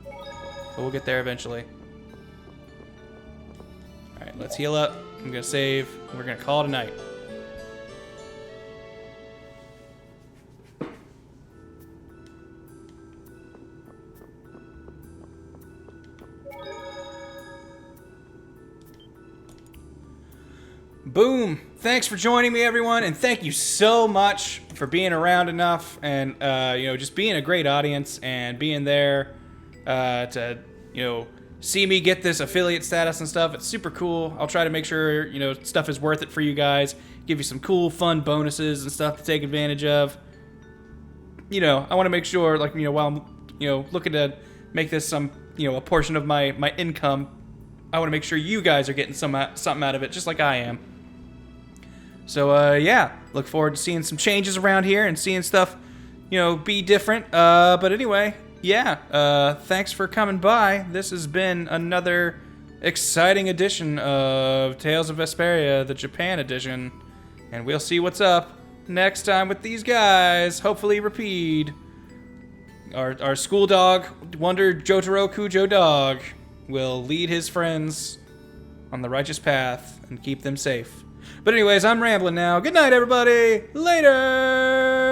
But we'll get there eventually. Alright, let's heal up. I'm gonna save. And we're gonna call it a night. Boom! Thanks for joining me, everyone, and thank you so much for being around enough and, you know, just being a great audience and being there to, you know, see me get this affiliate status and stuff. It's super cool. I'll try to make sure, you know, stuff is worth it for you guys. Give you some cool, fun bonuses and stuff to take advantage of. You know, I want to make sure, like, you know, while I'm, you know, looking to make this some, you know, a portion of my income, I want to make sure you guys are getting something out of it, just like I am. So, yeah, look forward to seeing some changes around here and seeing stuff, you know, be different. But anyway, yeah, thanks for coming by. This has been another exciting edition of Tales of Vesperia, the Japan edition. And we'll see what's up next time with these guys. Hopefully Rapide. Our school dog, Wonder Jotaro Kujo dog, will lead his friends on the righteous path and keep them safe. But anyways, I'm rambling now. Good night, everybody. Later!